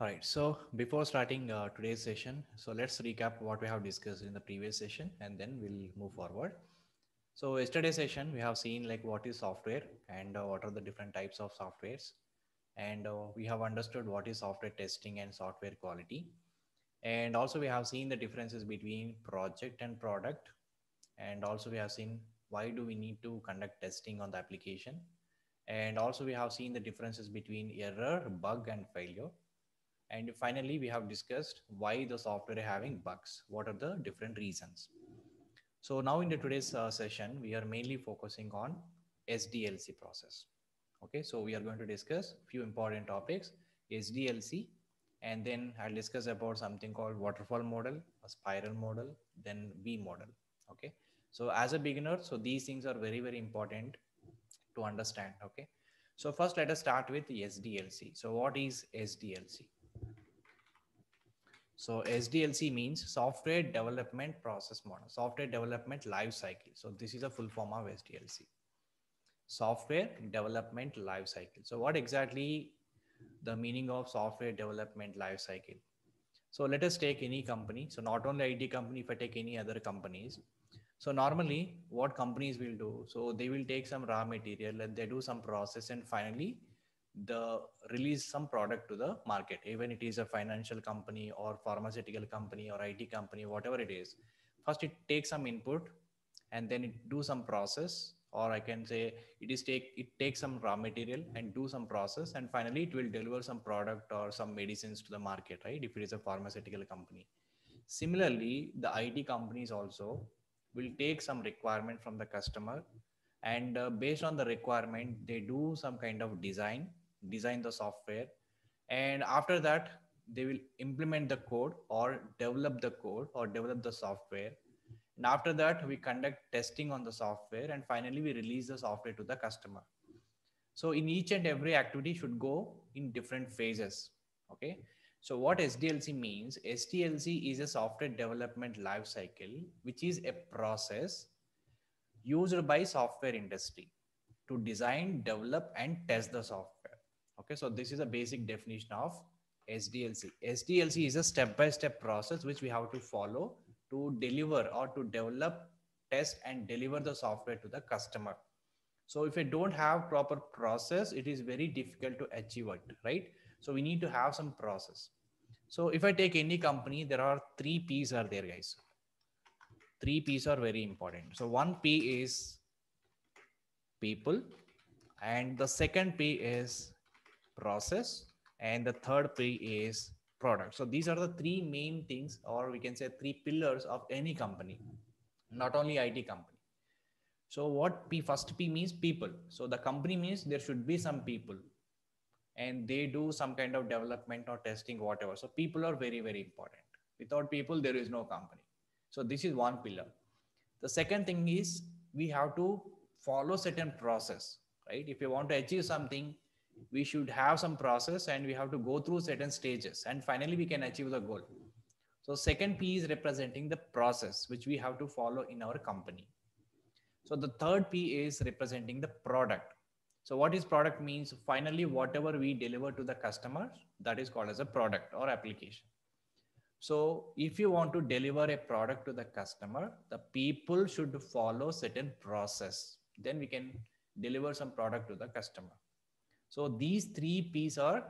All right, so before starting today's session, so let's recap what we have discussed in the previous session and then we'll move forward. So yesterday's session, we have seen like what is software and what are the different types of softwares. And we have understood what is software testing and software quality. And also we have seen the differences between project and product. And also we have seen why do we need to conduct testing on the application. And also we have seen the differences between error, bug and failure. And finally, we have discussed why the software is having bugs. What are the different reasons? So now in the today's session, we are mainly focusing on SDLC process. Okay, so we are going to discuss a few important topics, SDLC, and then I'll discuss about something called waterfall model, a spiral model, then V model. Okay, so as a beginner, so these things are very, very important to understand. Okay, so first let us start with SDLC. So what is SDLC? So SDLC means software development process model, software development life cycle. So this is a full form of SDLC, software development life cycle. So what exactly the meaning of software development life cycle? So let us take any company. So not only IT company, if I take any other companies. So normally what companies will do, so they will take some raw material and they do some process and finally the release some product to the market. Even it is a financial company or pharmaceutical company or IT company, whatever it is. First it takes some input and then it do some process, or I can say it takes some raw material and do some process and finally it will deliver some product or some medicines to the market, right? If it is a pharmaceutical company. Similarly, the IT companies also will take some requirement from the customer, and based on the requirement they do some kind of design the software, and after that they will implement the code or develop the software, and after that we conduct testing on the software and finally we release the software to the customer. So in each and every activity should go in different phases. Okay, so what SDLC means, SDLC is a software development life cycle which is a process used by software industry to design, develop and test the software. Okay, so this is a basic definition of SDLC. SDLC is a step-by-step process which we have to follow to deliver or to develop, test and deliver the software to the customer. So if you don't have proper process, it is very difficult to achieve it, right? So we need to have some process. So if I take any company, there are 3 P's are there, guys. 3 P's are very important. So 1 P is people, and the second P is process, and the third P is product. So these are the 3 main things, or we can say 3 pillars of any company, not only IT company. So what first P means people. So the company means there should be some people and they do some kind of development or testing, whatever. So people are very, very important. Without people, there is no company. So this is one pillar. The second thing is we have to follow certain process, right? If you want to achieve something, we should have some process and we have to go through certain stages and finally we can achieve the goal. So second P is representing the process which we have to follow in our company. So the third P is representing the product. So what is product means? Finally, whatever we deliver to the customer, that is called as a product or application. So if you want to deliver a product to the customer, the people should follow certain process. Then we can deliver some product to the customer. So these 3 P's are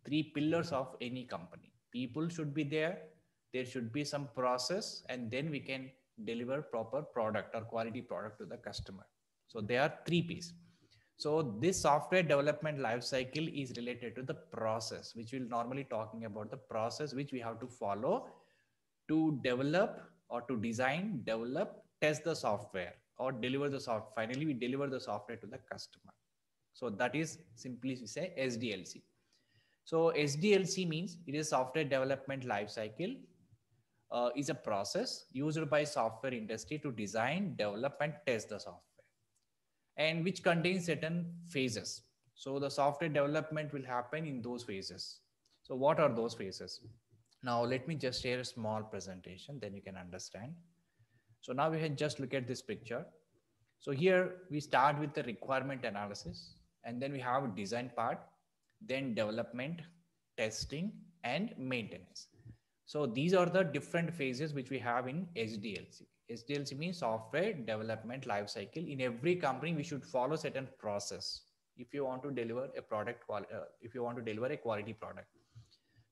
3 pillars of any company. People should be there. There should be some process, and then we can deliver proper product or quality product to the customer. So there are 3 P's. So this software development life cycle is related to the process, which we'll normally talking about the process which we have to follow to develop or to design, develop, test the software or deliver the software. Finally, we deliver the software to the customer. So that is simply we say SDLC. So SDLC means it is software development life cycle. Is a process used by software industry to design, develop and test the software, and which contains certain phases. So the software development will happen in those phases. So what are those phases? Now let me just share a small presentation, then you can understand. So now we can just look at this picture. So here we start with the requirement analysis, and then we have design part, then development, testing and maintenance. So these are the different phases which we have in SDLC. SDLC means software development lifecycle. In every company, we should follow certain process if you want to deliver a product, if you want to deliver a quality product.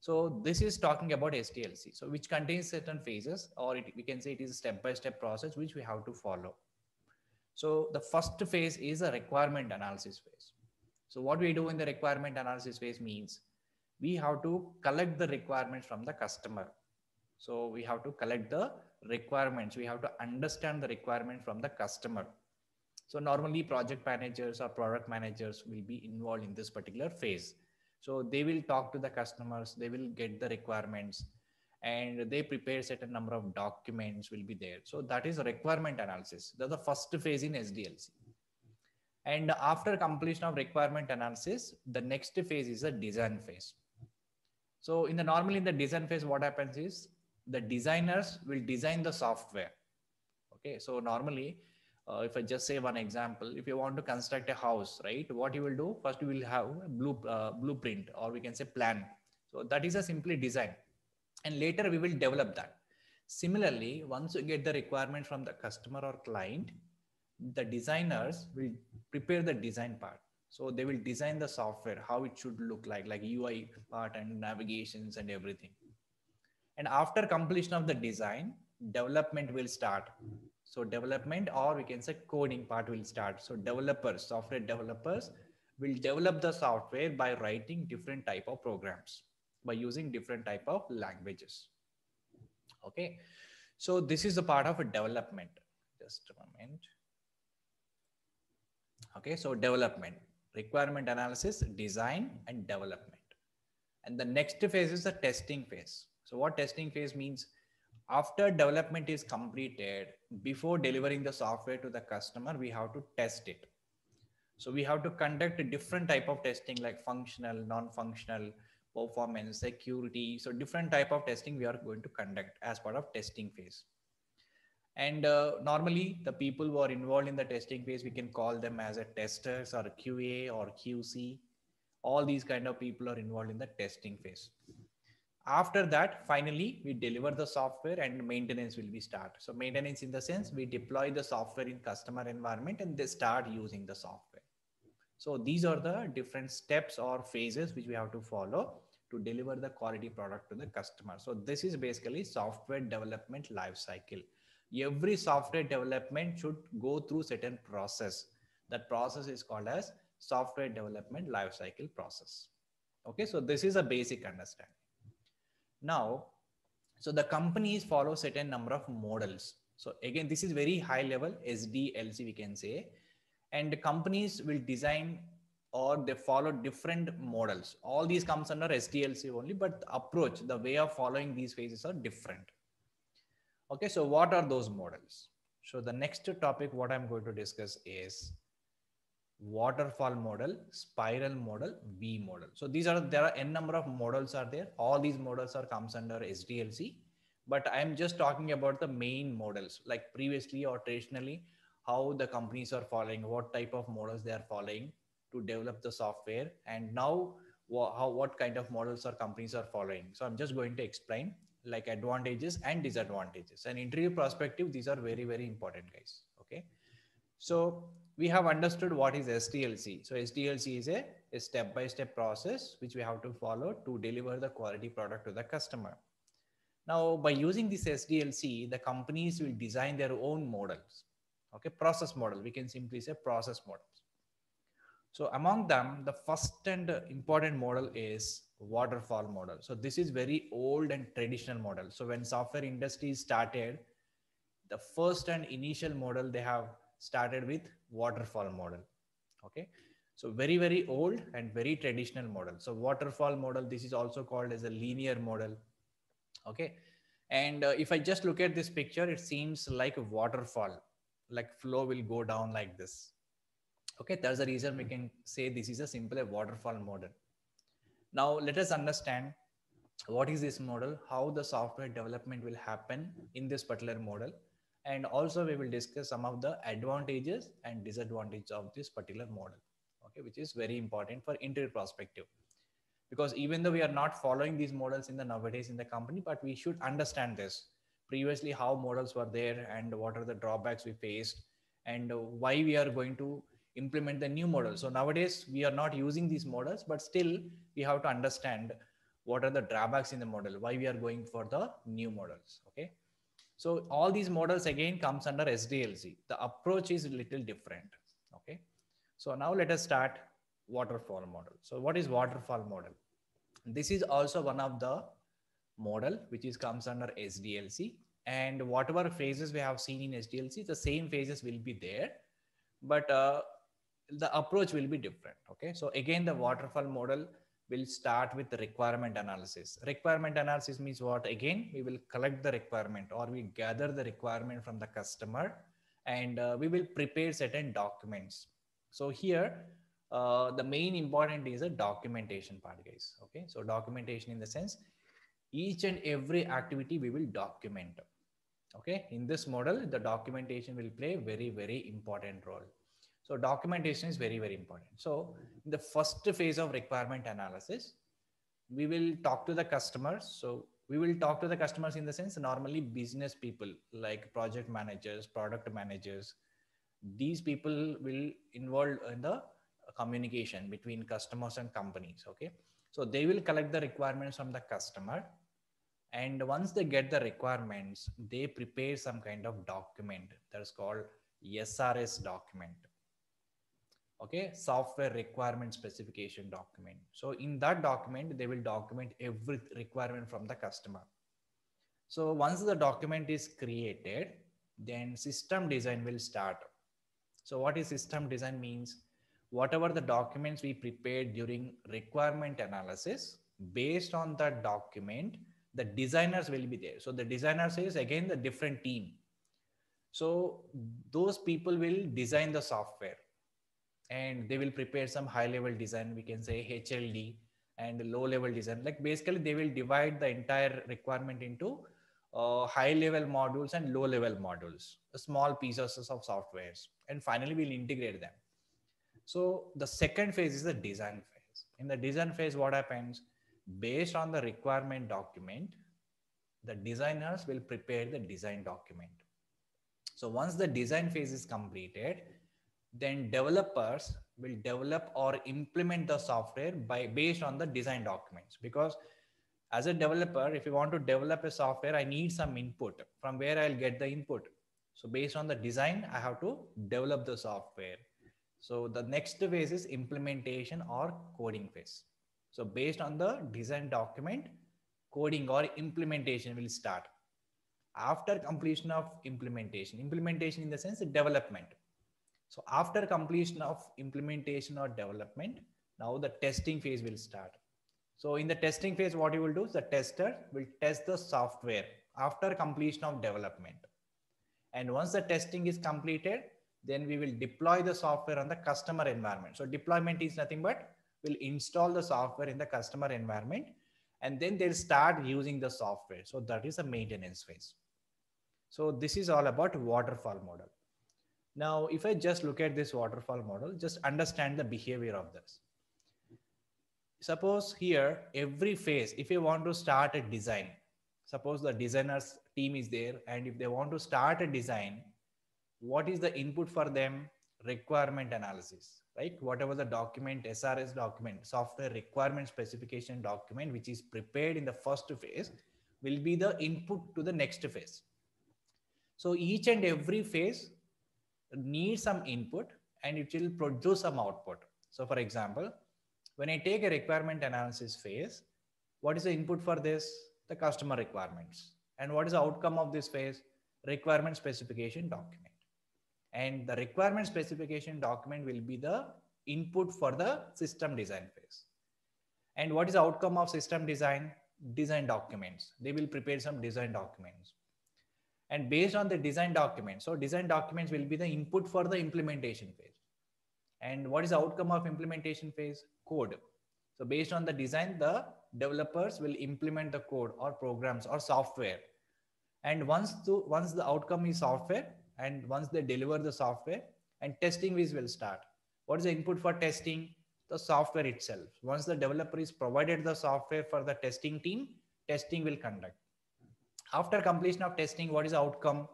So this is talking about SDLC, so which contains certain phases, or we can say it is a step-by-step process which we have to follow. So the first phase is a requirement analysis phase. So what we do in the requirement analysis phase means we have to collect the requirements from the customer. So we have to collect the requirements. We have to understand the requirement from the customer. So normally project managers or product managers will be involved in this particular phase. So they will talk to the customers, they will get the requirements, and they prepare certain number of documents will be there. So that is requirement analysis. That's the first phase in SDLC. And after completion of requirement analysis, the next phase is a design phase. So normally in the design phase, what happens is the designers will design the software. Okay, so normally, if I just say one example, if you want to construct a house, right, what you will do first, you will have a blueprint, or we can say plan. So that is a simply design, and later we will develop that. Similarly, once you get the requirement from the customer or client, the designers will prepare the design part. So they will design the software, how it should look like UI part and navigations and everything. And after completion of the design, development will start. So development, or we can say coding part, will start. So developers, software developers will develop the software by writing different type of programs, by using different type of languages. Okay. So this is the part of a development. Just a moment. Okay. So development, requirement analysis, design, and development. And the next phase is the testing phase. So what testing phase means? After development is completed, before delivering the software to the customer, we have to test it. So we have to conduct a different type of testing, like functional, non-functional, performance, security. So different type of testing we are going to conduct as part of testing phase. And normally the people who are involved in the testing phase, we can call them as a testers or a QA or QC. All these kind of people are involved in the testing phase. After that, finally, we deliver the software and maintenance will be start. So maintenance in the sense we deploy the software in customer environment and they start using the software. So these are the different steps or phases which we have to follow to deliver the quality product to the customer. So this is basically software development life cycle. Every software development should go through certain process. That process is called as software development life cycle process. Okay, so this is a basic understanding. Now, so the companies follow certain number of models. So again, this is very high level SDLC, we can say, and companies will design or they follow different models. All these comes under SDLC only, but the approach, the way of following these phases are different. Okay, so what are those models? So the next topic, what I'm going to discuss is waterfall model, spiral model, V model. So there are n number of models are there. All these models are comes under SDLC, but I'm just talking about the main models, like previously or traditionally, how the companies are following, what type of models they are following to develop the software, and now what kind of models are companies are following. So I'm just going to explain like advantages and disadvantages. And interview perspective, these are very, very important, guys. Okay. So we have understood what is SDLC. So SDLC is a step-by-step process which we have to follow to deliver the quality product to the customer. Now, by using this SDLC, the companies will design their own models. Okay, process model. We can simply say process models. So among them, the first and important model is waterfall model. So this is very old and traditional model. So when software industry started, the first and initial model they have started with waterfall model. Okay, so very, very old and very traditional model. So waterfall model, this is also called as a linear model. Okay, and if I just look at this picture, it seems like a waterfall, like flow will go down like this. Okay, that's the reason we can say this is a simple waterfall model. Now let us understand what is this model, how the software development will happen in this particular model. And also we will discuss some of the advantages and disadvantages of this particular model, okay, which is very important for interview perspective. because even though we are not following these models in the nowadays in the company, but we should understand this previously, how models were there and what are the drawbacks we faced, and why we are going to implement the new model. So nowadays we are not using these models, but still we have to understand what are the drawbacks in the model, why we are going for the new models. Okay, so all these models again comes under SDLC. The approach is a little different. Okay, so now let us start waterfall model. So what is waterfall model? This is also one of the model which is comes under SDLC, and whatever phases we have seen in SDLC, the same phases will be there, but the approach will be different. Okay, so again the waterfall model will start with the requirement analysis. Requirement analysis means what? Again, we will collect the requirement, or we gather the requirement from the customer, and we will prepare certain documents. So here the main important is a documentation part, guys. Okay, so documentation in the sense each and every activity we will document. Okay, in this model the documentation will play very important role. So documentation is very important. So in the first phase of requirement analysis, we will talk to the customers. So we will talk to the customers in the sense normally business people like project managers, product managers. These people will involve in the communication between customers and companies. Okay, so they will collect the requirements from the customer, and once they get the requirements, they prepare some kind of document that is called SRS document. Okay, software requirement specification document. So in that document they will document every requirement from the customer. So once the document is created, then system design will start. So what is system design means? Whatever the documents we prepared during requirement analysis, based on that document, the designers will be there. So the designers is again the different team. So those people will design the software, and they will prepare some high level design, we can say HLD, and low level design. Like basically they will divide the entire requirement into high level modules and low level modules, small pieces of softwares, and finally we'll integrate them. So the second phase is the design phase. In the design phase, what happens? Based on the requirement document, the designers will prepare the design document. So once the design phase is completed, then developers will develop or implement the software based on the design documents. Because as a developer, if you want to develop a software, I need some input. From where I'll get the input? So based on the design, I have to develop the software. So the next phase is implementation or coding phase. So based on the design document, coding or implementation will start. After completion of implementation in the sense of development. So after completion of implementation or development, now the testing phase will start. So in the testing phase, what you will do is the tester will test the software after completion of development. And once the testing is completed, then we will deploy the software on the customer environment. So deployment is nothing but we'll install the software in the customer environment, and then they'll start using the software. So that is a maintenance phase. So this is all about waterfall model. Now, if I just look at this waterfall model, just understand the behavior of this. Suppose here, every phase, if you want to start a design, suppose the designer's team is there, and if they want to start a design, what is the input for them? Requirement analysis, right? Whatever the document, SRS document, software requirement specification document, which is prepared in the first phase, will be the input to the next phase. So each and every phase needs some input, and it will produce some output. So for example, when I take a requirement analysis phase, what is the input for this? The customer requirements. And what is the outcome of this phase? Requirement specification document. And the requirement specification document will be the input for the system design phase. And what is the outcome of system design? Design documents. They will prepare some design documents. And based on the design documents, so design documents will be the input for the implementation phase. And what is the outcome of implementation phase? Code. So based on the design, the developers will implement the code or programs or software. And once the outcome is software, and once they deliver the software, and testing will start. What is the input for testing? The software itself. Once the developer is provided the software for the testing team, testing will conduct. After completion of testing, what is the outcome?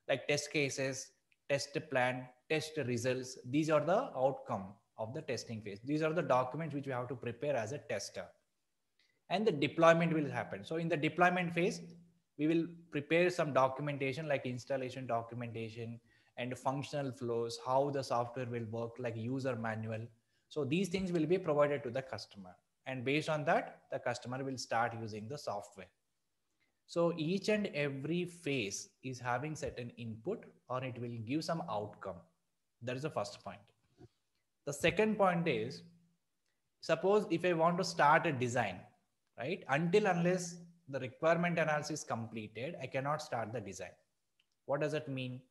Like test cases, test plan, test results. These are the outcome of the testing phase. These are the documents which we have to prepare as a tester. And the deployment will happen. So in the deployment phase, we will prepare some documentation like installation documentation and functional flows, how the software will work, like user manual. So these things will be provided to the customer. And based on that, the customer will start using the software. So each and every phase is having certain input or it will give some outcome. That is the first point. The second point is, suppose if I want to start a design, right? Unless the requirement analysis is completed, I cannot start the design. What does that mean?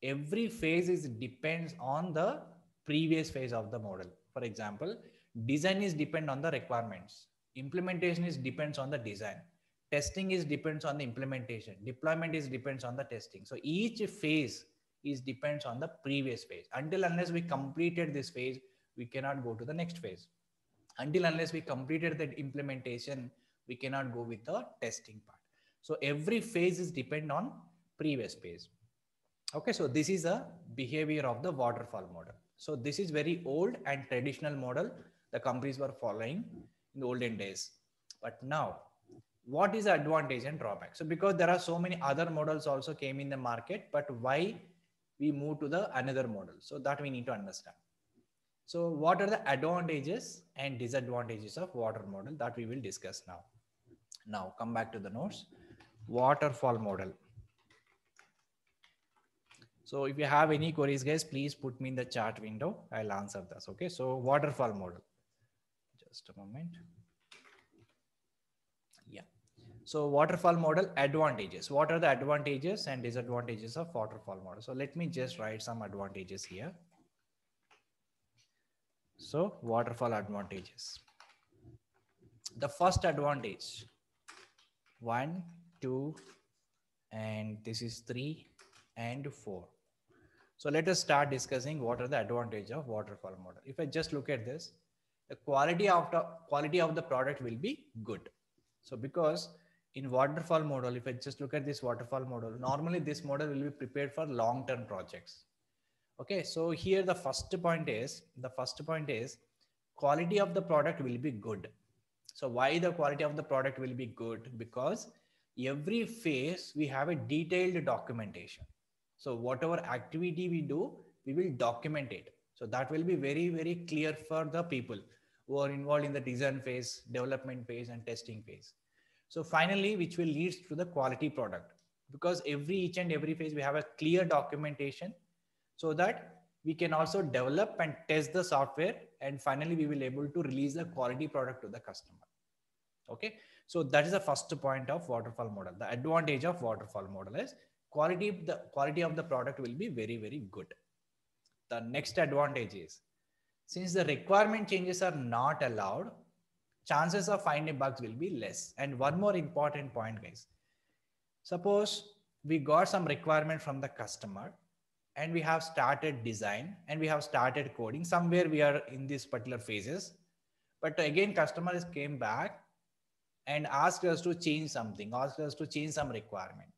Every phase is depends on the previous phase of the model. For example, design is depend on the requirements. Implementation is depends on the design. Testing is depends on the implementation. Deployment is depends on the testing. So each phase is depends on the previous phase. Unless we completed this phase, we cannot go to the next phase. Unless we completed the implementation, we cannot go with the testing part. So every phase is depend on previous phase. Okay, so this is a behavior of the waterfall model. So this is very old and traditional model the companies were following in the olden days. But now, what is the advantage and drawback? So because there are so many other models also came in the market, but why we move to the another model? So that we need to understand. So what are the advantages and disadvantages of waterfall model that we will discuss now. Now come back to the notes. Waterfall model. So if you have any queries, guys, please put me in the chat window. I'll answer this. Okay. So waterfall model. Just a moment. Yeah. So waterfall model advantages. What are the advantages and disadvantages of waterfall model? So let me just write some advantages here. So waterfall advantages. The first advantage, 1, 2, and this is 3 and 4. So let us start discussing what are the advantages of waterfall model. If I just look at this, the quality of the product will be good. So because in waterfall model, if I just look at this waterfall model, normally this model will be prepared for long-term projects. Okay, so here the first point is quality of the product will be good. So why the quality of the product will be good? Because every phase we have a detailed documentation. So whatever activity we do, we will document it. So that will be very, very clear for the people who are involved in the design phase, development phase, and testing phase. So finally, which will lead to the quality product, because each and every phase we have a clear documentation, so that we can also develop and test the software, and finally we will be able to release the quality product to the customer. Okay, so that is the first point of waterfall model. The advantage of waterfall model is the quality of the product will be very, very good. The next advantage is, since the requirement changes are not allowed, chances of finding bugs will be less. And one more important point, guys. Suppose we got some requirement from the customer and we have started design and we have started coding. Somewhere we are in these particular phases, but again, customers came back and asked us to change something, asked us to change some requirement.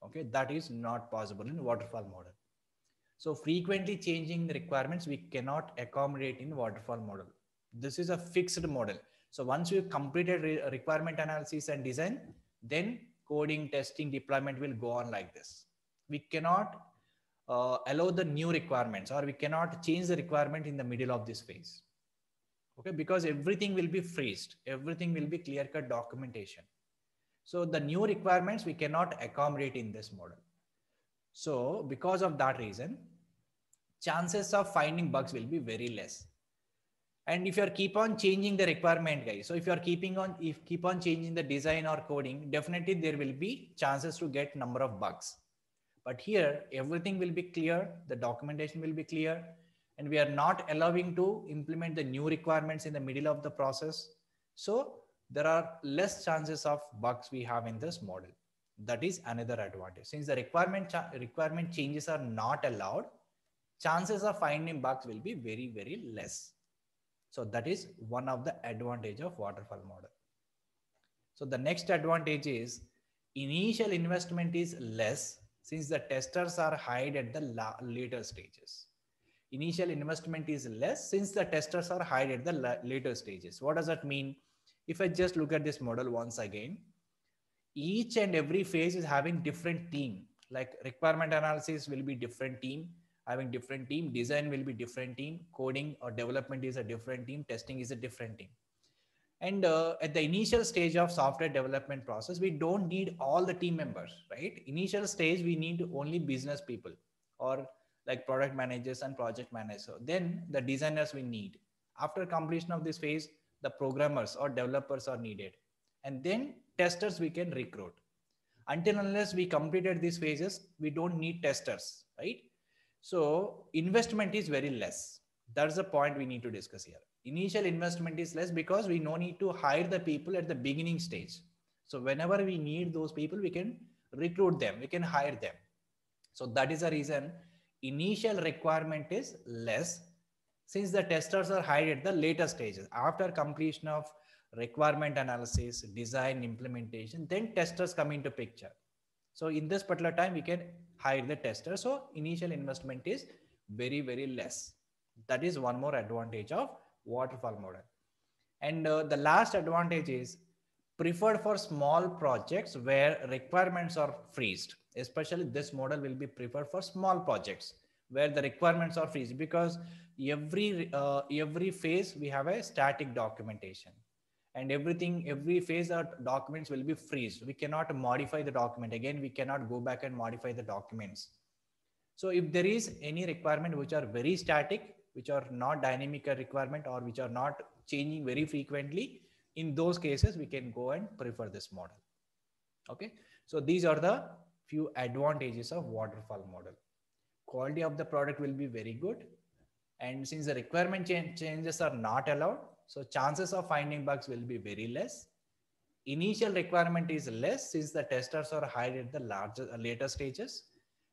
Okay, that is not possible in waterfall model. So frequently changing the requirements, we cannot accommodate in waterfall model. This is a fixed model. So once you completed requirement analysis and design, then coding, testing, deployment will go on like this. We cannot allow the new requirements, or we cannot change the requirement in the middle of this phase. Okay, because everything will be phrased, everything will be clear-cut documentation. So the new requirements we cannot accommodate in this model. So because of that reason, chances of finding bugs will be very less. And if you are keep on changing the requirement, guys, so if you are keep on changing the design or coding, definitely there will be chances to get number of bugs. But here everything will be clear, the documentation will be clear, and we are not allowing to implement the new requirements in the middle of the process. So there are less chances of bugs we have in this model. That is another advantage. Since the requirement changes are not allowed, chances of finding bugs will be very, very less. So that is one of the advantage of waterfall model. So the next advantage is initial investment is less since the testers are hired at the later stages. Initial investment is less since the testers are hired at the later stages. What does that mean? If I just look at this model once again, each and every phase is having different team. Like requirement analysis will be different team, having different team, design will be different team, coding or development is a different team, testing is a different team. And at the initial stage of software development process, we don't need all the team members, right? Initial stage, we need only business people or like product managers and project managers. Then the designers we need. After completion of this phase, the programmers or developers are needed. And then testers we can recruit. Until unless we completed these phases, we don't need testers, right? So investment is very less. That's the point we need to discuss here. Initial investment is less because we no need to hire the people at the beginning stage. So whenever we need those people, we can recruit them, we can hire them. So that is the reason initial requirement is less since the testers are hired at the later stages. After completion of requirement analysis, design, implementation, then testers come into picture. So in this particular time, we can hire the tester. So initial investment is very, very less. That is one more advantage of waterfall model. And the last advantage is preferred for small projects where requirements are freezed. Especially this model will be preferred for small projects where the requirements are freezed, because every phase we have a static documentation, and every phase our documents will be freezed. We cannot modify the document again. We cannot go back and modify the documents. So if there is any requirement which are very static, which are not dynamic requirement, or which are not changing very frequently, in those cases we can go and prefer this model. Okay, so these are the few advantages of waterfall model. Quality of the product will be very good, and since the requirement changes are not allowed, so chances of finding bugs will be very less. Initial requirement is less since the testers are hired at the later stages,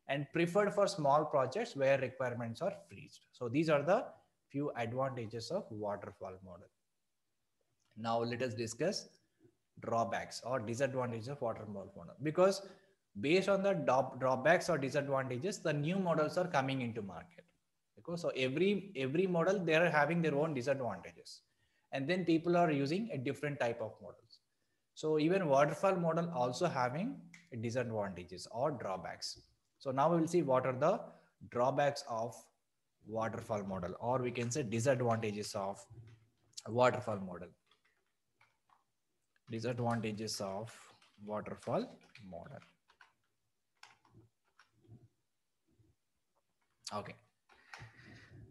and preferred for small projects where requirements are freezed. So these are the few advantages of waterfall model. Now let us discuss drawbacks or disadvantages of waterfall model, because based on the drawbacks or disadvantages, the new models are coming into market. Because so every model, they are having their own disadvantages, and then people are using a different type of models. So even waterfall model also having disadvantages or drawbacks. So now we will see what are the drawbacks of waterfall model, or we can say disadvantages of waterfall model. Disadvantages of waterfall model. Okay.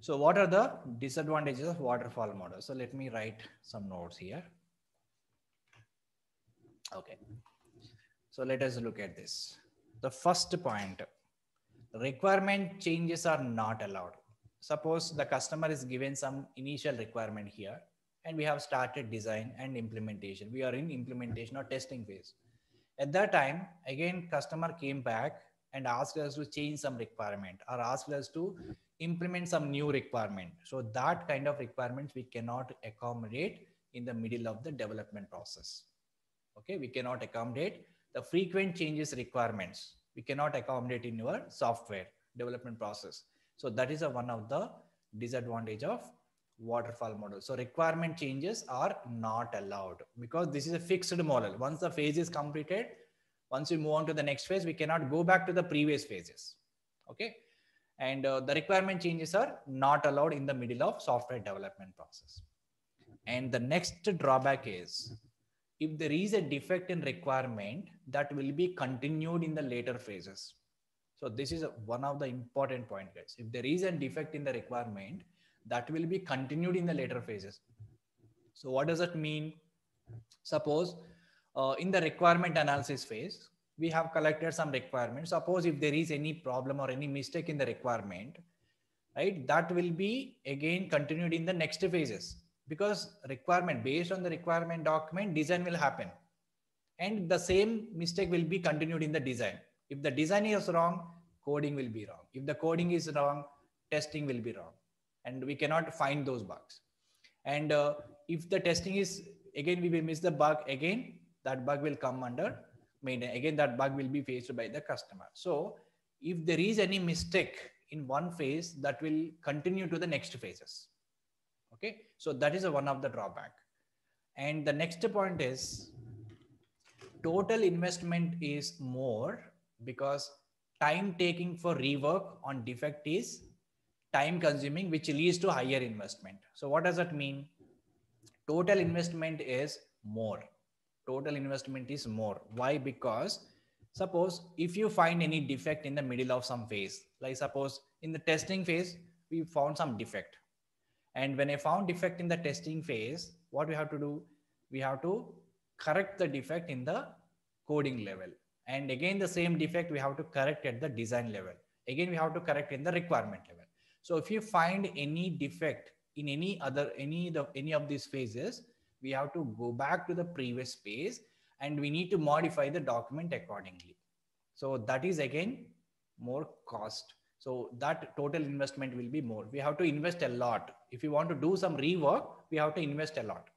So what are the disadvantages of waterfall model? So let me write some notes here. Okay. So let us look at this. The first point, requirement changes are not allowed. Suppose the customer is given some initial requirement here, and we have started design and implementation. We are in implementation or testing phase. At that time, again, customer came back and asked us to change some requirement, or asked us to implement some new requirement. So that kind of requirements we cannot accommodate in the middle of the development process. Okay, we cannot accommodate the frequent changes requirements. We cannot accommodate in your software development process. So that is one of the disadvantage of waterfall model. So requirement changes are not allowed, because this is a fixed model. Once the phase is completed, once we move on to the next phase, we cannot go back to the previous phases. Okay. And the requirement changes are not allowed in the middle of software development process. And the next drawback is, if there is a defect in requirement, that will be continued in the later phases. So this is one of the important points, guys. If there is a defect in the requirement, that will be continued in the later phases. So what does that mean? Suppose in the requirement analysis phase, we have collected some requirements. Suppose if there is any problem or any mistake in the requirement, right, that will be again continued in the next phases, because requirement, based on the requirement document, design will happen, and the same mistake will be continued in the design. If the design is wrong, coding will be wrong. If the coding is wrong, testing will be wrong, and we cannot find those bugs. And if the testing is, again, we will miss the bug, again, that bug will come under maintenance. Again, that bug will be faced by the customer. So if there is any mistake in one phase, that will continue to the next phases. Okay, so that is one of the drawback. And the next point is total investment is more because time taking for rework on defect is time consuming, which leads to higher investment. So what does that mean? Total investment is more. Total investment is more. Why? Because suppose if you find any defect in the middle of some phase, like suppose in the testing phase, we found some defect. And when I found defect in the testing phase, what we have to do? We have to correct the defect in the coding level. And again, the same defect we have to correct at the design level. Again, we have to correct in the requirement level. So if you find any defect in any of these phases, we have to go back to the previous phase and we need to modify the document accordingly. So that is again more cost. So that total investment will be more. We have to invest a lot. If you want to do some rework, we have to invest a lot.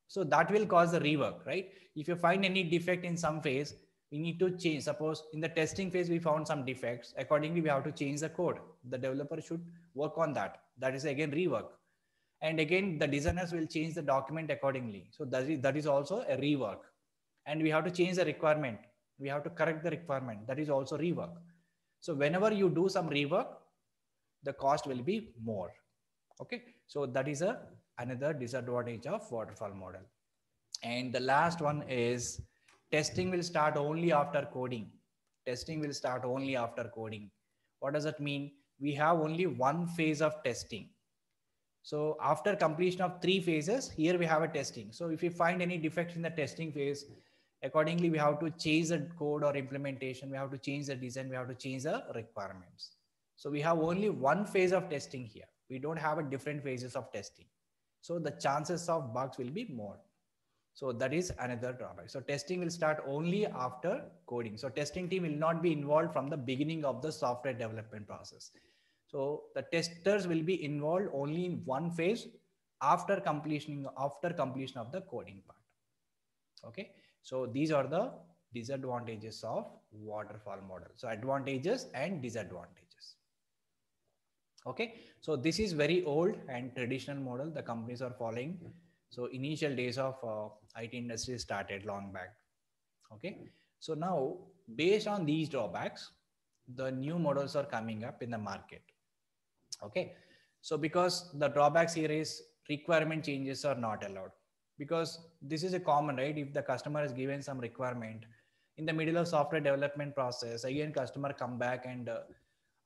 So that will cause the rework, right? If you find any defect in some phase, we need to change. Suppose in the testing phase, we found some defects. Accordingly, we have to change the code. The developer should work on that. That is again rework. And again, the designers will change the document accordingly. So that is also a rework. And we have to change the requirement. We have to correct the requirement. That is also rework. So whenever you do some rework, the cost will be more. Okay. So that is another disadvantage of waterfall model. And the last one is testing will start only after coding. Testing will start only after coding. What does that mean? We have only one phase of testing. So after completion of 3 phases, here we have a testing. So if you find any defects in the testing phase, accordingly, we have to change the code or implementation. We have to change the design. We have to change the requirements. So we have only one phase of testing here. We don't have a different phases of testing. So the chances of bugs will be more. So that is another drawback. So testing will start only after coding. So testing team will not be involved from the beginning of the software development process. So the testers will be involved only in one phase after completion of the coding part. Okay. So these are the disadvantages of waterfall model. So advantages and disadvantages. Okay. So this is very old and traditional model the companies are following. So initial days of IT industry started long back. Okay. So now based on these drawbacks, the new models are coming up in the market. Okay. So because the drawbacks here is requirement changes are not allowed, because this is a common, right? If the customer is given some requirement in the middle of software development process, again, customer come back and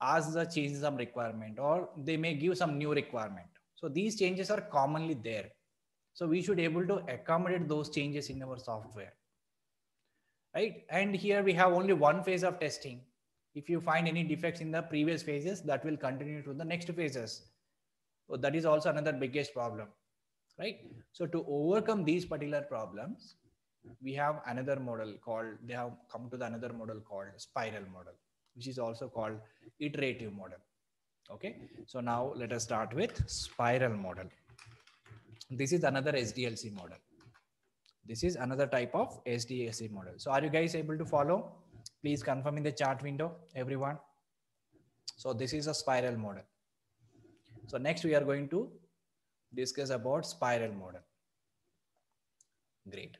ask the changes some requirement, or they may give some new requirement. So these changes are commonly there. So we should able to accommodate those changes in our software, right? And here we have only one phase of testing. If you find any defects in the previous phases, that will continue to the next phases. So that is also another biggest problem, right? So to overcome these particular problems, we have another model called, they have come to the another model called spiral model, which is also called iterative model. Okay. So now let us start with spiral model. This is another SDLC model. This is another type of SDLC model. So are you guys able to follow? Please confirm in the chat window, everyone. So this is a spiral model. So next we are going to discuss about spiral model. Great.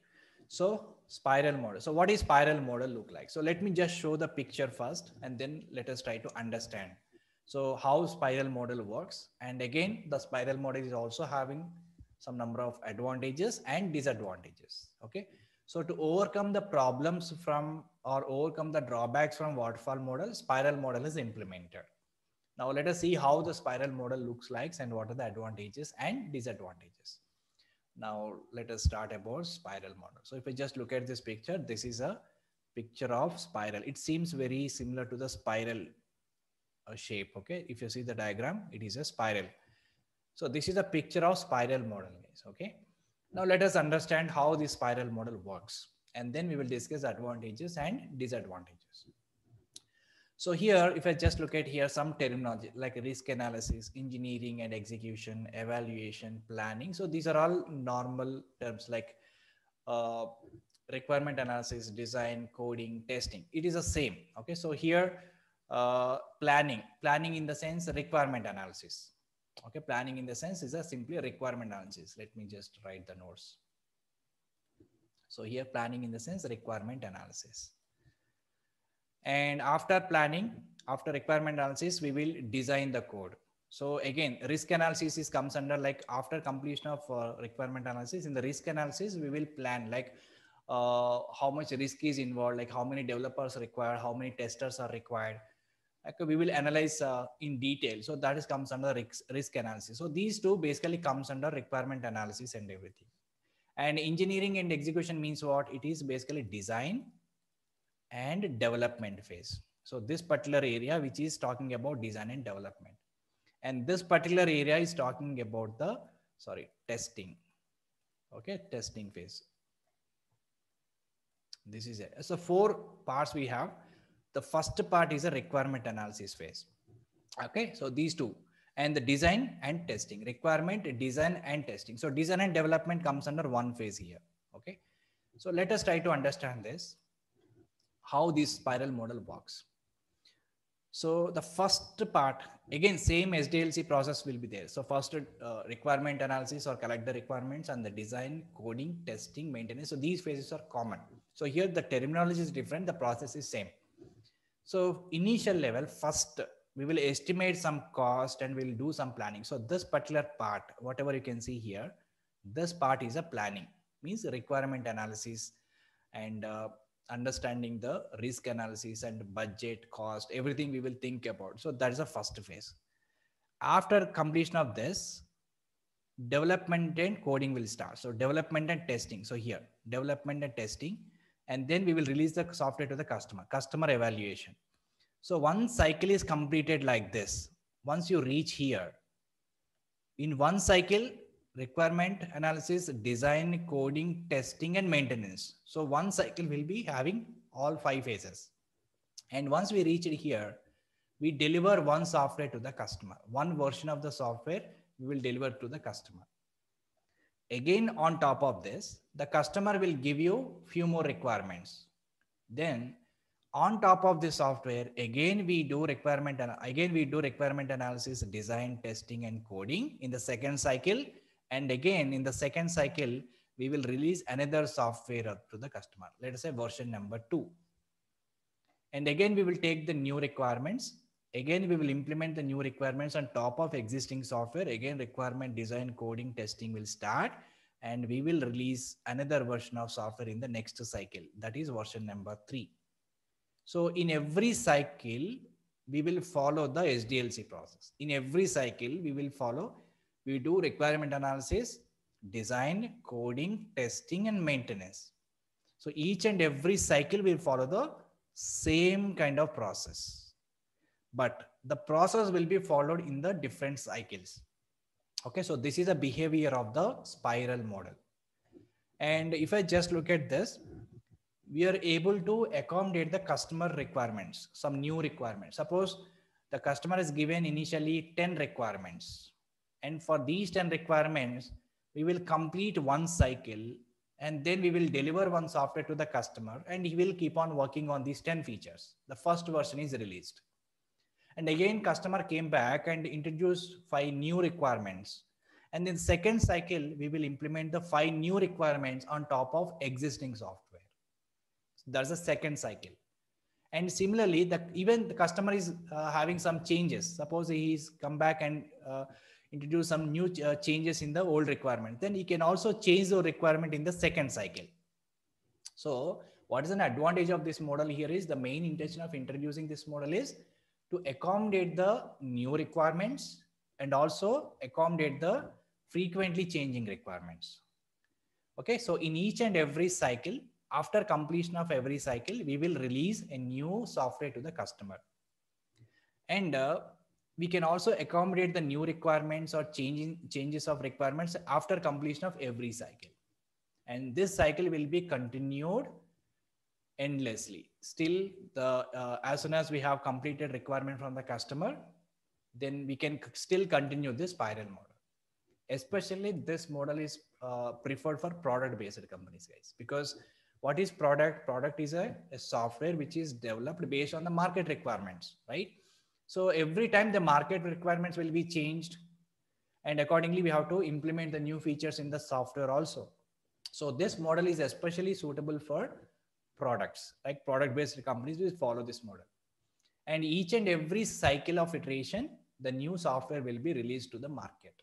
So spiral model. So what is spiral model look like? So let me just show the picture first, and then let us try to understand. So how spiral model works. And again, the spiral model is also having some number of advantages and disadvantages. Okay. So to overcome the problems from, or overcome the drawbacks from waterfall model, spiral model is implemented. Now let us see how the spiral model looks like and what are the advantages and disadvantages. Now let us start about spiral model. So if I just look at this picture, this is a picture of spiral. It seems very similar to the spiral shape. Okay. If you see the diagram, it is a spiral. So this is a picture of spiral model. Okay. Now let us understand how this spiral model works, and then we will discuss advantages and disadvantages. So here, if I just look at here, some terminology like risk analysis, engineering and execution, evaluation, planning. So these are all normal terms like uh, requirement analysis, design, coding, testing. It is the same. Okay. So here, planning in the sense requirement analysis. Okay. Planning in the sense is a simply a requirement analysis. Let me just write the notes. So here planning in the sense requirement analysis. And after planning, after requirement analysis, we will design the code. So again, risk analysis is comes under like after completion of requirement analysis. In the risk analysis, we will plan like how much risk is involved, like how many developers are required, how many testers are required. Like we will analyze in detail. So that is comes under risk analysis. So these two basically comes under requirement analysis and everything. And engineering and execution means what? It is basically design and development phase. So this particular area which is talking about design and development, and this particular area is talking about the testing. Okay, testing phase. This is it. So 4 parts we have. The first part is a requirement analysis phase. Okay, so these two, and the design and testing, requirement, design and testing. So design and development comes under one phase here. Okay, so let us try to understand this, how this spiral model works. So the first part, again, same SDLC process will be there. So first requirement analysis or collect the requirements, and the design, coding, testing, maintenance. So these phases are common. So here the terminology is different, the process is same. So initial level, first we will estimate some cost and we'll do some planning. So this particular part, whatever you can see here, this part is a planning, means requirement analysis and understanding the risk analysis and budget, cost, everything we will think about. So that is the first phase. After completion of this, development and coding will start. So development and testing. So here, development and testing, and then we will release the software to the customer evaluation. So one cycle is completed like this. Once you reach here, in one cycle, requirement analysis, design, coding, testing, and maintenance. So one cycle will be having all 5 phases. And once we reach it here, we deliver one software to the customer. One version of the software we will deliver to the customer. Again, on top of this, the customer will give you few more requirements. Then on top of the software, again we do requirement analysis, design, testing, and coding in the second cycle. And again, in the second cycle, we will release another software to the customer. Let us say version number 2. And again, we will take the new requirements. Again, we will implement the new requirements on top of existing software. Again, requirement, design, coding, testing will start. And we will release another version of software in the next cycle. That is version number 3. So in every cycle, we will follow the SDLC process. In every cycle, we do requirement analysis, design, coding, testing, and maintenance. So each and every cycle will follow the same kind of process, but the process will be followed in the different cycles. Okay, so this is a behavior of the spiral model. And if I just look at this, we are able to accommodate the customer requirements, some new requirements. Suppose the customer is given initially 10 requirements. And for these 10 requirements, we will complete one cycle, and then we will deliver one software to the customer, and he will keep on working on these 10 features. The first version is released. And again, customer came back and introduced 5 new requirements. And in the second cycle, we will implement the 5 new requirements on top of existing software. That's the second cycle. And similarly, even the customer is having some changes. Suppose he's come back and introduce some new changes in the old requirement. Then he can also change the requirement in the second cycle. So what is an advantage of this model here is the main intention of introducing this model is to accommodate the new requirements and also accommodate the frequently changing requirements. Okay, so in each and every cycle, after completion of every cycle, we will release a new software to the customer. And we can also accommodate the new requirements or changes of requirements after completion of every cycle. And this cycle will be continued endlessly. Still, as soon as we have completed requirement from the customer, then we can still continue this spiral model. Especially this model is preferred for product based companies, guys, because what is product is a software which is developed based on the market requirements, right? So every time the market requirements will be changed, and accordingly we have to implement the new features in the software also. So this model is especially suitable for products, like product based companies will follow this model. And each and every cycle of iteration, the new software will be released to the market.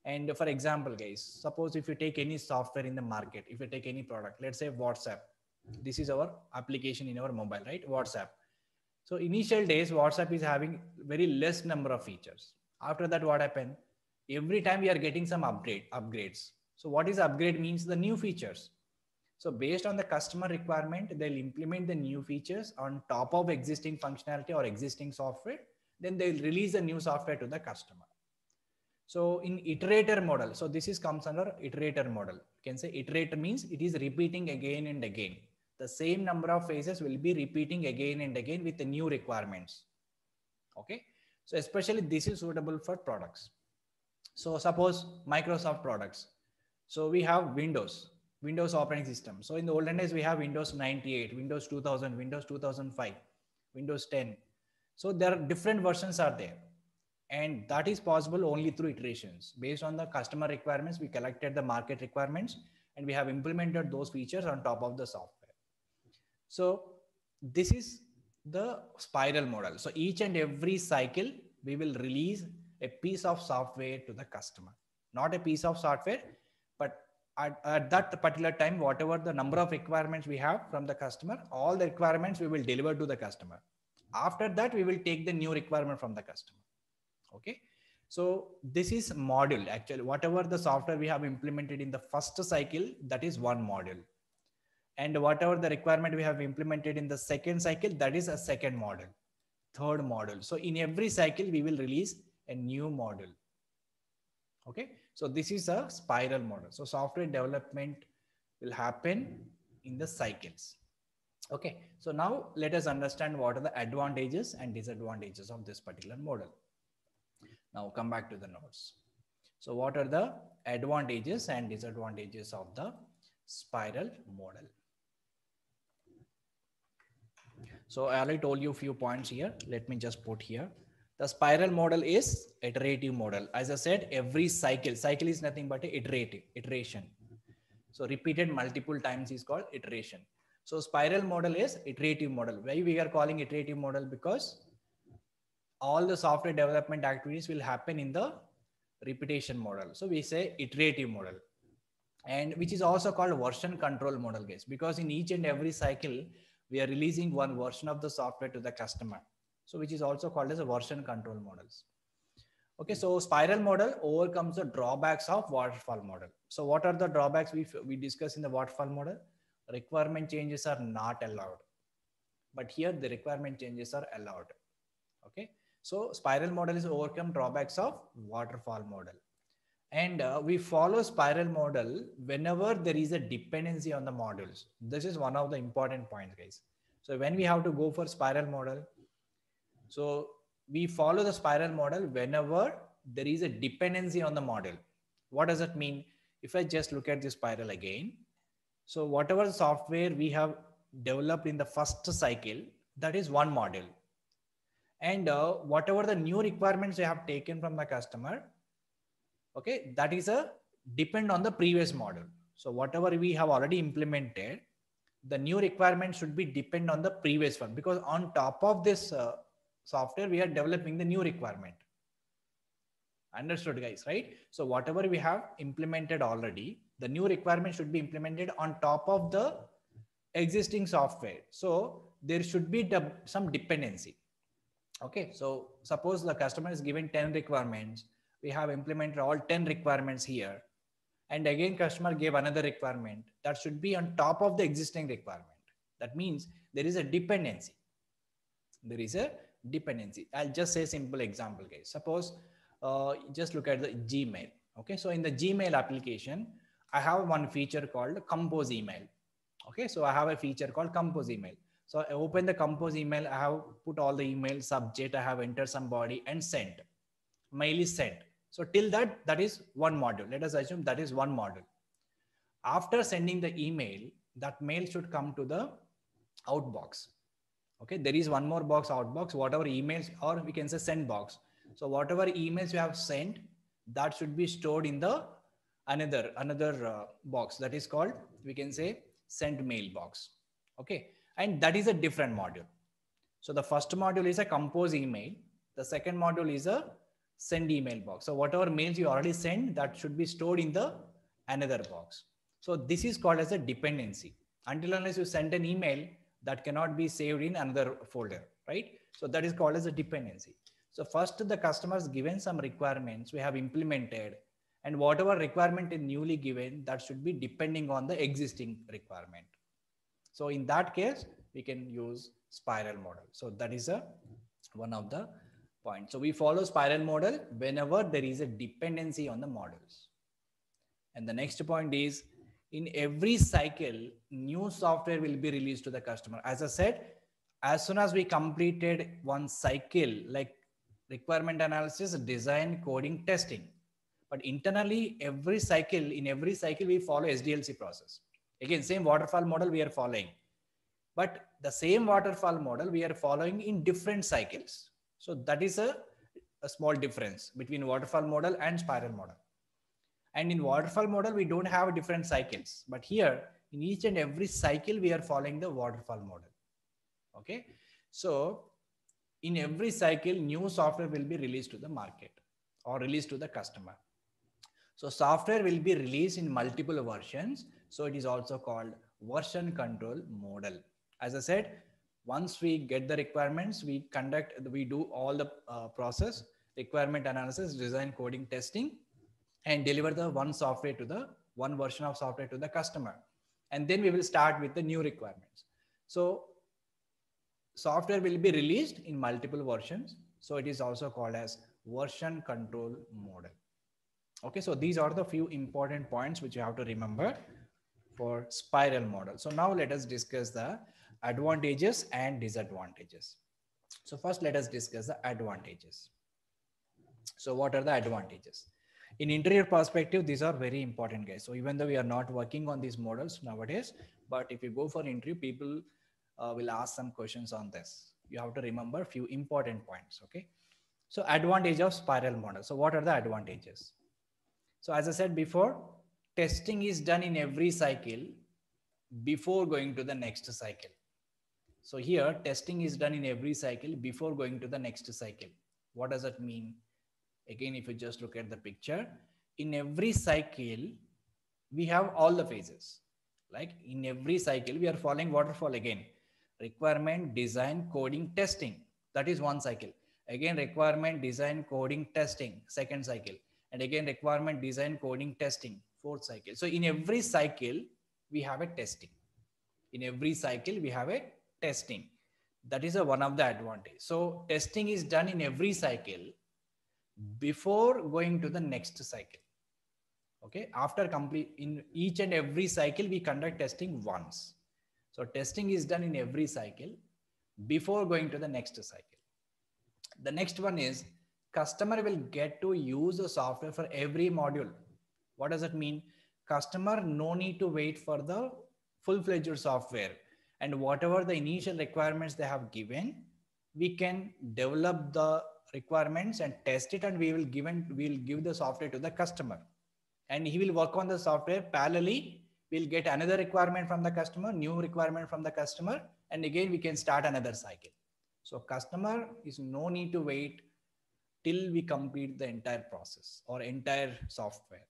And for example, guys, suppose if you take any software in the market, if you take any product, let's say WhatsApp, this is our application in our mobile, right? WhatsApp. So initial days, WhatsApp is having very less number of features. After that, what happened? Every time we are getting some upgrades. So what is upgrade means? The new features. So based on the customer requirement, they'll implement the new features on top of existing functionality or existing software. Then they'll release the new software to the customer. So in iterator model, so this is comes under iterator model. You can say iterator means it is repeating again and again. The same number of phases will be repeating again and again with the new requirements. Okay. So especially this is suitable for products. So suppose Microsoft products. So we have Windows operating system. So in the olden days, we have Windows 98, Windows 2000, Windows 2005, Windows 10. So there are different versions are there. And that is possible only through iterations. Based on the customer requirements, we collected the market requirements and we have implemented those features on top of the software. So this is the spiral model. So each and every cycle, we will release a piece of software to the customer. Not a piece of software, but at that particular time, whatever the number of requirements we have from the customer, all the requirements we will deliver to the customer. After that, we will take the new requirement from the customer. Okay, so this is module. Actually, whatever the software we have implemented in the first cycle, that is one module. And whatever the requirement we have implemented in the second cycle, that is a second module, third module. So in every cycle, we will release a new module. Okay, so this is a spiral model. So software development will happen in the cycles. Okay, so now let us understand what are the advantages and disadvantages of this particular model. Now come back to the notes. So what are the advantages and disadvantages of the spiral model? So I already told you a few points here. Let me just put here. The spiral model is iterative model. As I said, every cycle is nothing but a iteration. So repeated multiple times is called iteration. So spiral model is iterative model. Why we are calling iterative model? Because all the software development activities will happen in the repetition model. So we say iterative model, and which is also called version control model, guys, because in each and every cycle, we are releasing one version of the software to the customer. So which is also called as a version control models. Okay, so spiral model overcomes the drawbacks of waterfall model. So what are the drawbacks we discuss in the waterfall model? Requirement changes are not allowed, but here the requirement changes are allowed. Okay, so spiral model is overcome drawbacks of waterfall model. And we follow spiral model whenever there is a dependency on the modules. This is one of the important points, guys. So when we have to go for spiral model, so we follow the spiral model whenever there is a dependency on the module. What does that mean? If I just look at this spiral again, so whatever software we have developed in the first cycle, that is one module. And whatever the new requirements we have taken from the customer, okay, that is a depend on the previous model. So whatever we have already implemented, the new requirement should be depend on the previous one, because on top of this software, we are developing the new requirement. Understood, guys, right? So whatever we have implemented already, the new requirement should be implemented on top of the existing software. So there should be some dependency. Okay, so suppose the customer is given 10 requirements. We have implemented all 10 requirements here. And again, customer gave another requirement that should be on top of the existing requirement. That means there is a dependency. There is a dependency. I'll just say a simple example, guys. Suppose just look at the Gmail. Okay, so in the Gmail application, I have one feature called compose email. Okay, so I have a feature called compose email. So I open the compose email, I have put all the email subject, I have entered some body and sent. Mail is sent. So till that is one module. Let us assume that is one module. After sending the email, that mail should come to the outbox. Okay, there is one more box, outbox, whatever emails, or we can say send box. So whatever emails you have sent, that should be stored in the another box, that is called, we can say, send mail box. Okay, and that is a different module. So the first module is a compose email. The second module is a send email box. So whatever mails you already sent, that should be stored in the another box. So this is called as a dependency. Until unless you send an email, that cannot be saved in another folder, right? So that is called as a dependency. So first the customers given some requirements we have implemented, and whatever requirement is newly given, that should be depending on the existing requirement. So in that case, we can use spiral model. So that is one of the points. So we follow spiral model whenever there is a dependency on the models. And the next point is, in every cycle, new software will be released to the customer. As I said, as soon as we completed one cycle, like requirement analysis, design, coding, testing. But internally, in every cycle, we follow SDLC process. Again, same waterfall model we are following. But the same waterfall model we are following in different cycles. So that is a small difference between waterfall model and spiral model. And in waterfall model, we don't have different cycles. But here, in each and every cycle, we are following the waterfall model. Okay. So in every cycle, new software will be released to the market or released to the customer. So software will be released in multiple versions. So it is also called version control model. As I said, once we get the requirements, we do all the process, requirement analysis, design, coding, testing, and deliver the one version of software to the customer. And then we will start with the new requirements. So software will be released in multiple versions. So it is also called as version control model. Okay, so these are the few important points which you have to remember for spiral model. So now let us discuss the advantages and disadvantages. So first let us discuss the advantages. So what are the advantages? In interview perspective, these are very important, guys. So even though we are not working on these models nowadays, but if you go for interview, people will ask some questions on this. You have to remember a few important points. Okay. So advantage of spiral model. So what are the advantages? So as I said before, testing is done in every cycle before going to the next cycle. So here testing is done in every cycle before going to the next cycle. What does that mean? Again, if you just look at the picture, in every cycle, we have all the phases. Like in every cycle, we are following waterfall again. Requirement, design, coding, testing. That is one cycle. Again, requirement, design, coding, testing, second cycle. And again, requirement, design, coding, testing, fourth cycle. So in every cycle, we have a testing. In every cycle, we have a testing. That is one of the advantages. So testing is done in every cycle before going to the next cycle. Okay, after complete, in each and every cycle, we conduct testing once. So testing is done in every cycle before going to the next cycle. The next one is customer will get to use the software for every module. What does it mean? Customer no need to wait for the full-fledged software, and whatever the initial requirements they have given, we can develop the requirements and test it, and we'll give the software to the customer, and he will work on the software parallelly. We'll get another requirement from the customer, new requirement from the customer, and again we can start another cycle. So customer is no need to wait till we complete the entire process or entire software.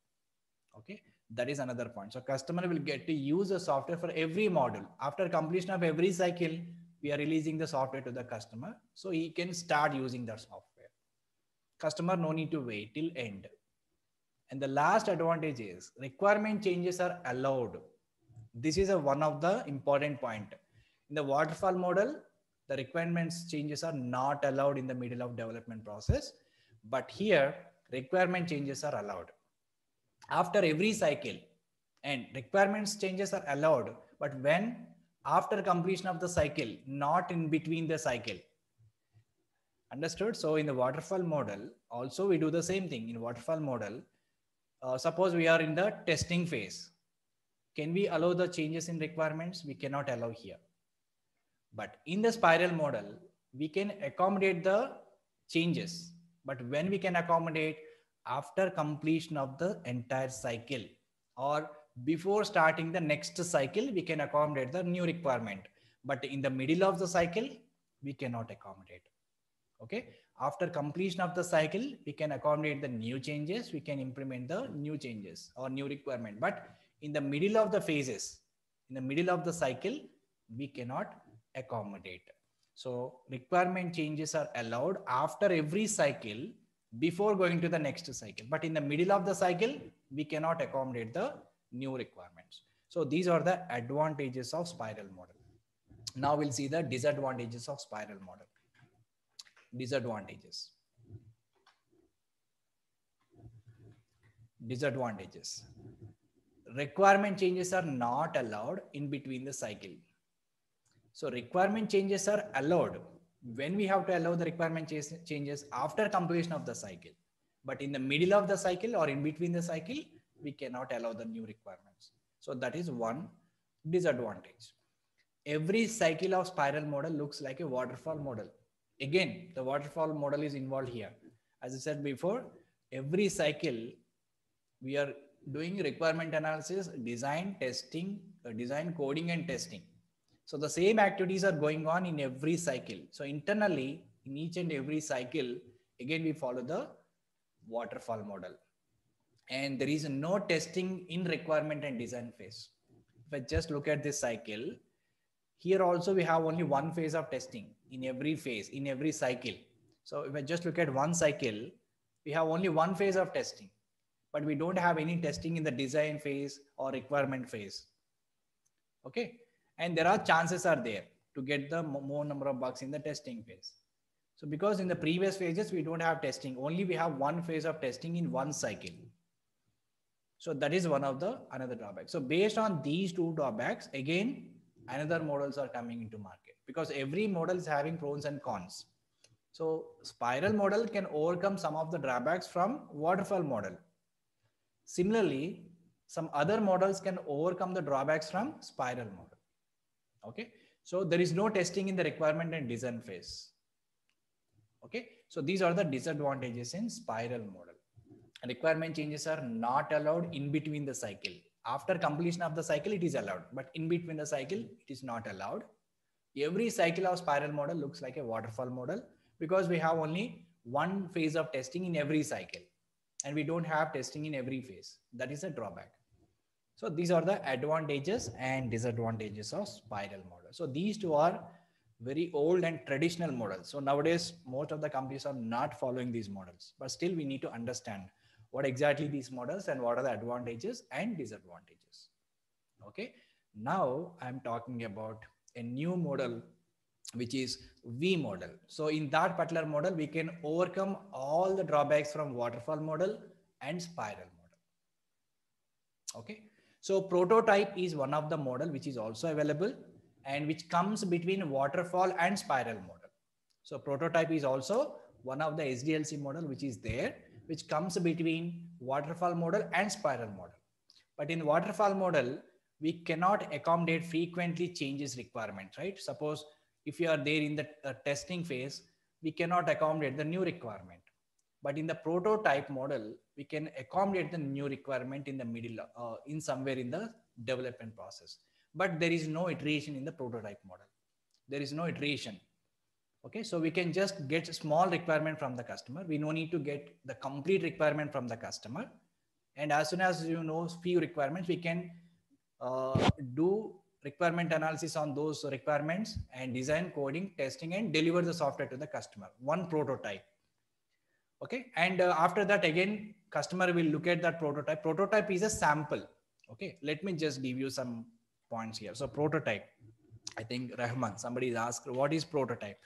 Okay, that is another point. So customer will get to use the software for every module. After completion of every cycle, we are releasing the software to the customer, so he can start using that software. Customer no need to wait till end. And the last advantage is requirement changes are allowed. This is one of the important point. In the waterfall model, the requirements changes are not allowed in the middle of development process, but here requirement changes are allowed after every cycle, and requirements changes are allowed, but when after completion of the cycle, not in between the cycle. Understood? So in the waterfall model, also we do the same thing. In waterfall model, suppose we are in the testing phase. Can we allow the changes in requirements? We cannot allow here. But in the spiral model, we can accommodate the changes. But when we can accommodate after completion of the entire cycle or before starting the next cycle, we can accommodate the new requirement. But in the middle of the cycle, we cannot accommodate. Okay. After completion of the cycle, we can accommodate the new changes. We can implement the new changes or new requirement. But in the middle of the phases, in the middle of the cycle, we cannot accommodate. So requirement changes are allowed after every cycle before going to the next cycle. But in the middle of the cycle, we cannot accommodate the new requirements. So these are the advantages of spiral model. Now we'll see the disadvantages of spiral model. Disadvantages. Requirement changes are not allowed in between the cycle. So requirement changes are allowed when we have to allow the requirement changes after completion of the cycle. But in the middle of the cycle or in between the cycle, we cannot allow the new requirements. So that is one disadvantage. Every cycle of spiral model looks like a waterfall model. Again, the waterfall model is involved here. As I said before, every cycle we are doing requirement analysis, design, testing, design, coding, and testing. So the same activities are going on in every cycle. So internally, in each and every cycle, again, we follow the waterfall model. And there is no testing in requirement and design phase. If I just look at this cycle, here also we have only one phase of testing in every phase, in every cycle. So if I just look at one cycle, we have only one phase of testing, but we don't have any testing in the design phase or requirement phase. Okay. And there are chances are there to get the more number of bugs in the testing phase. So because in the previous phases, we don't have testing, only we have one phase of testing in one cycle. So that is one of the another drawback. So based on these two drawbacks, again, another models are coming into market because every model is having pros and cons. So spiral model can overcome some of the drawbacks from waterfall model. Similarly, some other models can overcome the drawbacks from spiral model. Okay. So there is no testing in the requirement and design phase. Okay. So these are the disadvantages in spiral model. Requirement changes are not allowed in between the cycle. After completion of the cycle, it is allowed, but in between the cycle, it is not allowed. Every cycle of spiral model looks like a waterfall model because we have only one phase of testing in every cycle and we don't have testing in every phase. That is a drawback. So these are the advantages and disadvantages of spiral model. So these two are very old and traditional models. So nowadays, most of the companies are not following these models, but still we need to understand what exactly these models and what are the advantages and disadvantages. Okay. Now I'm talking about a new model, which is V model. So in that particular model, we can overcome all the drawbacks from waterfall model and spiral model. Okay. So prototype is one of the model which is also available and which comes between waterfall and spiral model. So prototype is also one of the SDLC model which is there, which comes between waterfall model and spiral model. But in waterfall model, we cannot accommodate frequently changes requirement, right? Suppose if you are there in the testing phase, we cannot accommodate the new requirement. But in the prototype model, we can accommodate the new requirement in the middle, in somewhere in the development process. But there is no iteration in the prototype model. There is no iteration. Okay, so we can just get a small requirement from the customer. We no need to get the complete requirement from the customer. And as soon as you know few requirements, we can do requirement analysis on those requirements and design, coding, testing, and deliver the software to the customer. One prototype. Okay, and after that, again, customer will look at that prototype. Prototype is a sample. Okay, let me just give you some points here. So prototype, I think Rahman, somebody is asked, what is prototype?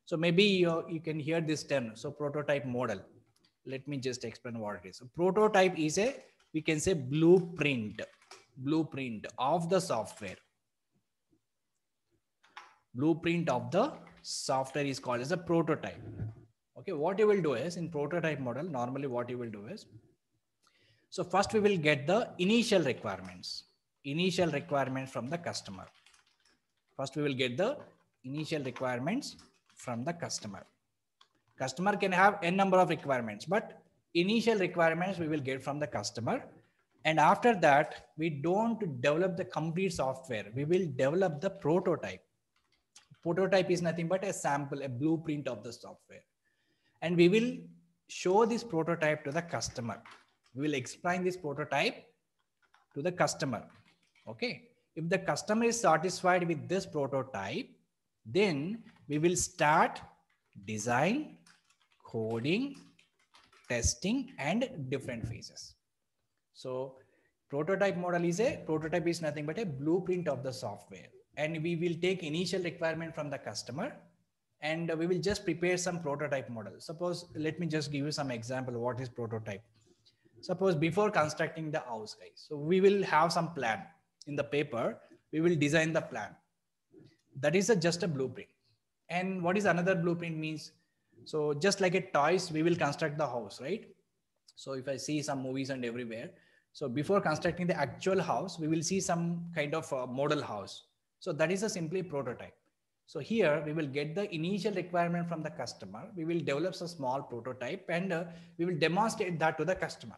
So maybe you can hear this term. So prototype model. Let me just explain what it is. So prototype is a, we can say blueprint of the software. Blueprint of the software is called as a prototype. Okay, what you will do is in prototype model, normally what you will do is, so first we will get the initial requirements from the customer. First we will get the initial requirements from the customer. Customer can have n number of requirements, but initial requirements we will get from the customer. And after that, we don't develop the complete software. We will develop the prototype. Prototype is nothing but a sample, a blueprint of the software. And we will show this prototype to the customer. We will explain this prototype to the customer. Okay. If the customer is satisfied with this prototype, then we will start design, coding, testing, and different phases. So prototype is nothing but a blueprint of the software. And we will take initial requirement from the customer and we will just prepare some prototype model. Suppose, let me just give you some example of what is prototype. Suppose before constructing the house, guys, so we will have some plan in the paper. We will design the plan. That is just a blueprint. And what is another blueprint means? So just like a toys, we will construct the house, right? So if I see some movies and everywhere, so before constructing the actual house, we will see some kind of model house. So that is a simply prototype. So here we will get the initial requirement from the customer. We will develop a small prototype and we will demonstrate that to the customer.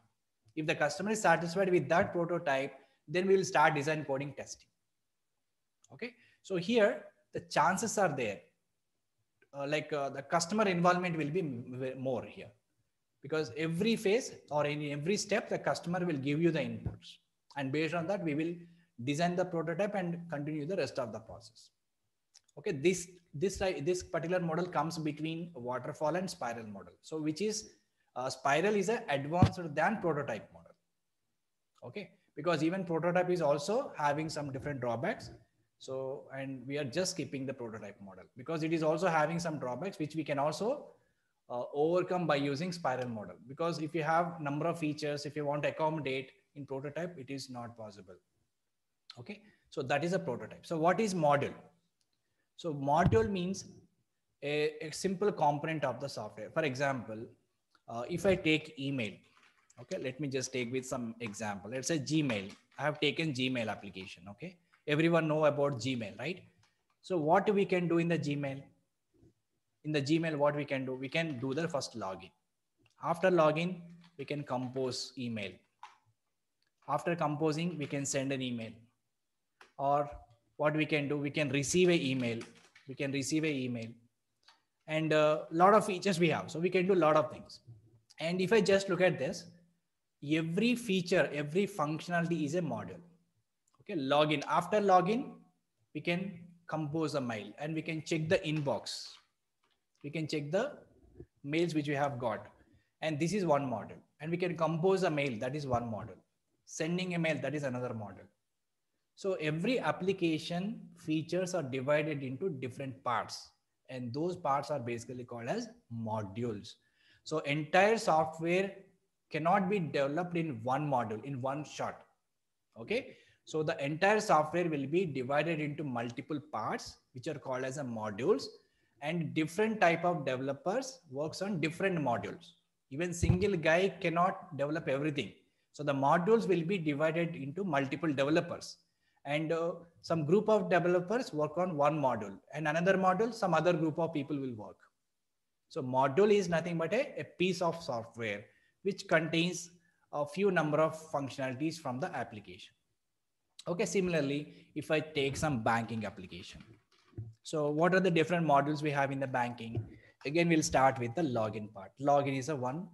If the customer is satisfied with that prototype, then we will start design, coding, testing. Okay. So here the chances are there. The customer involvement will be more here, because every phase or in every step, the customer will give you the inputs. And based on that, we will design the prototype and continue the rest of the process. Okay, this particular model comes between waterfall and spiral model. So which is spiral is a advanced than prototype model. Okay, because even prototype is also having some different drawbacks. So, and we are just skipping the prototype model because it is also having some drawbacks, which we can also overcome by using spiral model. Because if you have number of features, if you want to accommodate in prototype, it is not possible. Okay, so that is a prototype. So what is module? So module means a simple component of the software. For example, if I take email, okay, let me just take with some example. Let's say Gmail. I have taken Gmail application. Okay, everyone know about Gmail, right? So what we can do in the Gmail? In the Gmail, what we can do? We can do the first login. After login, we can compose email. After composing, we can send an email. Or what we can do, we can receive an email. We can receive an email. And a lot of features we have. So we can do a lot of things. And if I just look at this, every feature, every functionality is a module. Okay, login. After login, we can compose a mail and we can check the inbox. We can check the mails which we have got. And this is one module. And we can compose a mail, that is one module. Sending a mail, that is another module. So every application features are divided into different parts. And those parts are basically called as modules. So entire software cannot be developed in one module, in one shot. Okay. So the entire software will be divided into multiple parts, which are called as a modules, and different type of developers works on different modules. Even single guy cannot develop everything. So the modules will be divided into multiple developers, and some group of developers work on one module, and another module, some other group of people will work. So module is nothing but a piece of software which contains a few number of functionalities from the application. Okay, similarly, if I take some banking application. So what are the different modules we have in the banking? Again, we'll start with the login part. Login is a one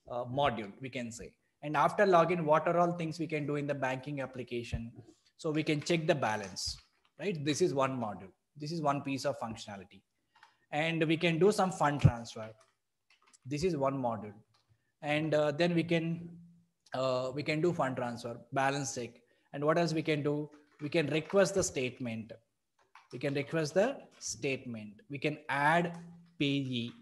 module, we can say. And after login, what are all things we can do in the banking application? So we can check the balance, right? This is one module. This is one piece of functionality. And we can do some fund transfer. This is one module. And then we can do fund transfer, balance check. And what else we can do? We can request the statement. We can request the statement. We can add payee.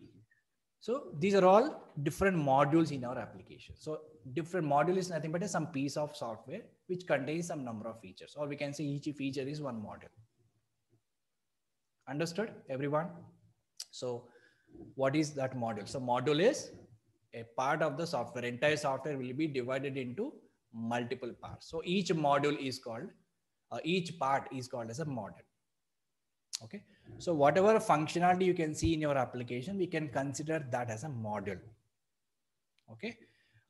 So these are all different modules in our application. So different module is nothing but some piece of software which contains some number of features, or we can say each feature is one module. Understood, everyone? So what is that module? So module is a part of the software. Entire software will be divided into multiple parts. So each module is called, each part is called as a module. Okay. So whatever functionality you can see in your application, we can consider that as a module. Okay.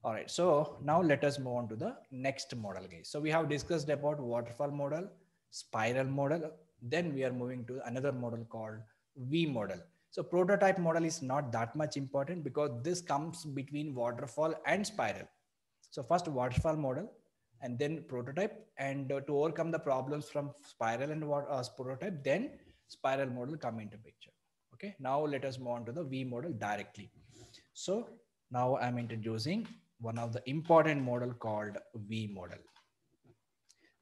All right. So now let us move on to the next model, guys. So we have discussed about waterfall model, spiral model. Then we are moving to another model called V model. So prototype model is not that much important because this comes between waterfall and spiral. So first waterfall model and then prototype, and to overcome the problems from spiral and prototype, then spiral model come into picture. Okay. Now let us move on to the V model directly. So now I'm introducing one of the important model called V model.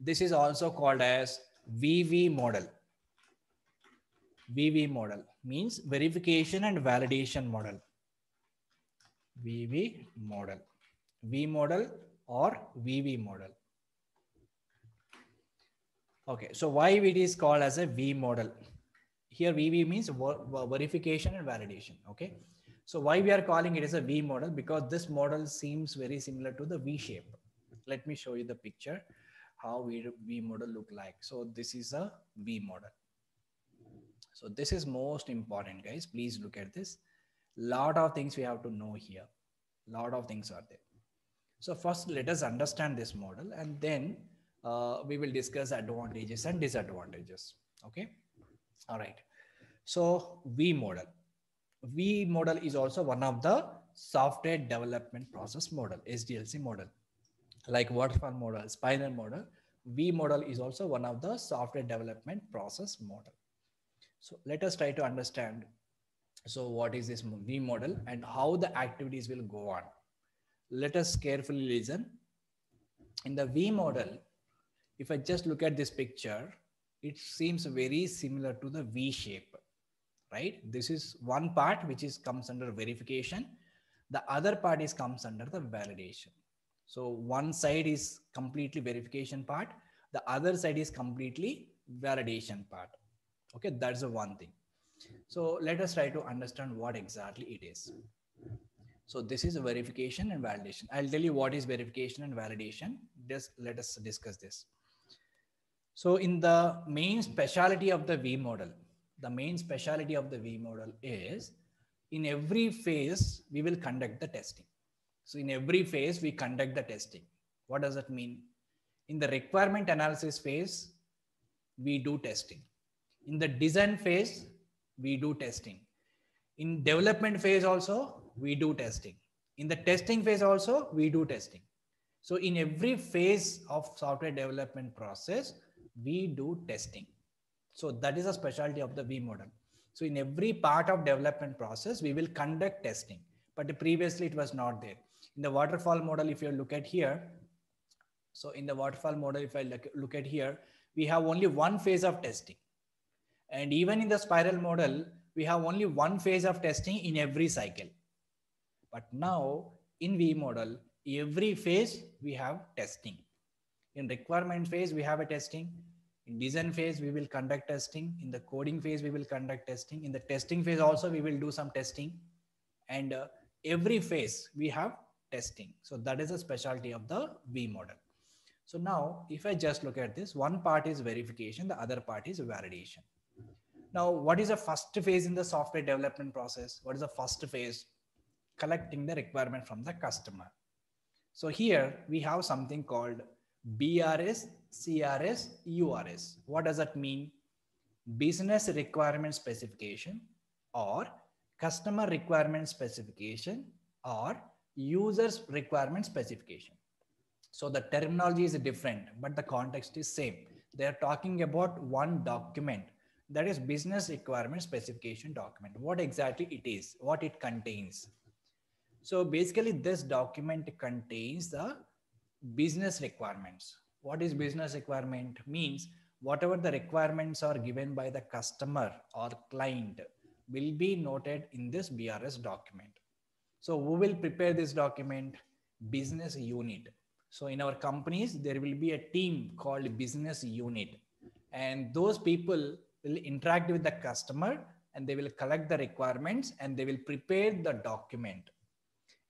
This is also called as VV model. VV model means verification and validation model. VV model, V model or VV model. Okay, so why it is called as a V model? Here VV means verification and validation. Okay, so why we are calling it as a V model? Because this model seems very similar to the V shape. Let me show you the picture how V model look like. So this is a V model. So this is most important, guys. Please look at this. Lot of things we have to know here. Lot of things are there. So first let us understand this model, and then we will discuss advantages and disadvantages. Okay. All right. So V model. V model is also one of the software development process model, SDLC model. Like waterfall model, spiral model, V model is also one of the software development process model. So let us try to understand. So what is this V model and how the activities will go on? Let us carefully listen. In the V model, if I just look at this picture, it seems very similar to the V shape, right? This is one part which comes under verification. The other part comes under the validation. So one side is completely verification part. The other side is completely validation part. Okay, that's the one thing. So let us try to understand what exactly it is. So this is a verification and validation. I'll tell you what is verification and validation. Just let us discuss this. So in the main specialty of the V model, the main specialty of the V model is in every phase, we will conduct the testing. So in every phase, we conduct the testing. What does that mean? In the requirement analysis phase, we do testing. In the design phase, we do testing. In development phase also, we do testing. In the testing phase also, we do testing. So in every phase of software development process, we do testing. So that is a specialty of the V model. So in every part of development process, we will conduct testing, but previously it was not there. In the waterfall model, if you look at here, so in the waterfall model, if I look at here, we have only one phase of testing. And even in the spiral model, we have only one phase of testing in every cycle. But now in V model, every phase we have testing. In requirement phase, we have a testing. In design phase, we will conduct testing. In the coding phase, we will conduct testing. In the testing phase also, we will do some testing. And every phase we have testing. So that is a specialty of the V model. So now if I just look at this, one part is verification, the other part is validation. Now, what is the first phase in the software development process? What is the first phase? Collecting the requirement from the customer. So here we have something called BRS, CRS, URS. What does that mean? Business requirement specification, or customer requirement specification, or users requirement specification. So the terminology is different, but the context is same. They are talking about one document, that is business requirement specification document. What exactly it is, what it contains. So basically this document contains the business requirements. What is business requirement? Means whatever the requirements are given by the customer or client will be noted in this BRS document. So who will prepare this document? Business unit. So in our companies, there will be a team called business unit, and those people will interact with the customer and they will collect the requirements and they will prepare the document.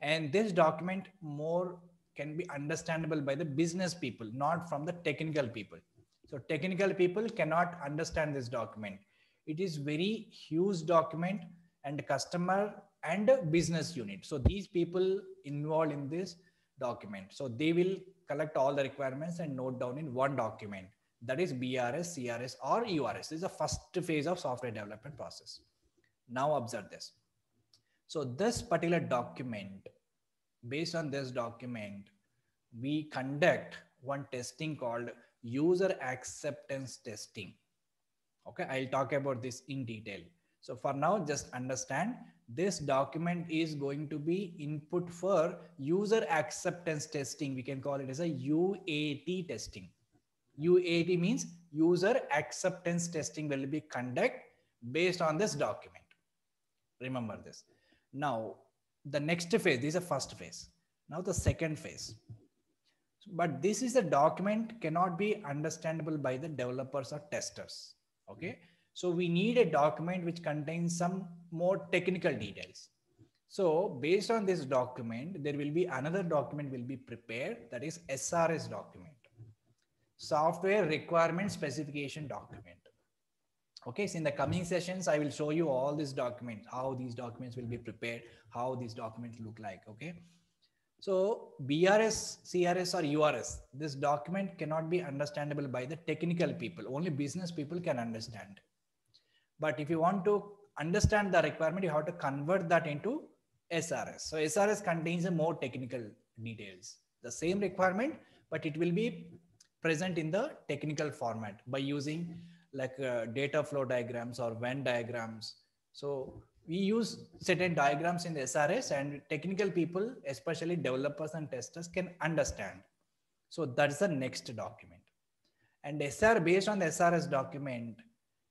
And this document more can be understandable by the business people, not from the technical people. So technical people cannot understand this document. It is very huge document and customer and business unit. So these people involved in this document. So they will collect all the requirements and note down in one document. That is BRS, CRS or URS. This is the first phase of software development process. Now observe this. So this particular document, based on this document, we conduct one testing called user acceptance testing. Okay, I'll talk about this in detail. So for now, just understand this document is going to be input for user acceptance testing. We can call it as a UAT testing. UAT means user acceptance testing will be conducted based on this document. Remember this. Now, the next phase, this is the first phase. Now the second phase. But this is a document cannot be understandable by the developers or testers. Okay. So we need a document which contains some more technical details. So based on this document, there will be another document will be prepared. That is SRS document. Software Requirement Specification document. Okay, so in the coming sessions, I will show you all these documents, how these documents will be prepared, how these documents look like. Okay. So BRS, CRS or URS, this document cannot be understandable by the technical people. Only business people can understand. But if you want to understand the requirement, you have to convert that into SRS. So SRS contains a more technical details. The same requirement, but it will be present in the technical format by using like data flow diagrams or Venn diagrams. So we use certain diagrams in the SRS and technical people, especially developers and testers, can understand. So that's the next document. And based on the SRS document,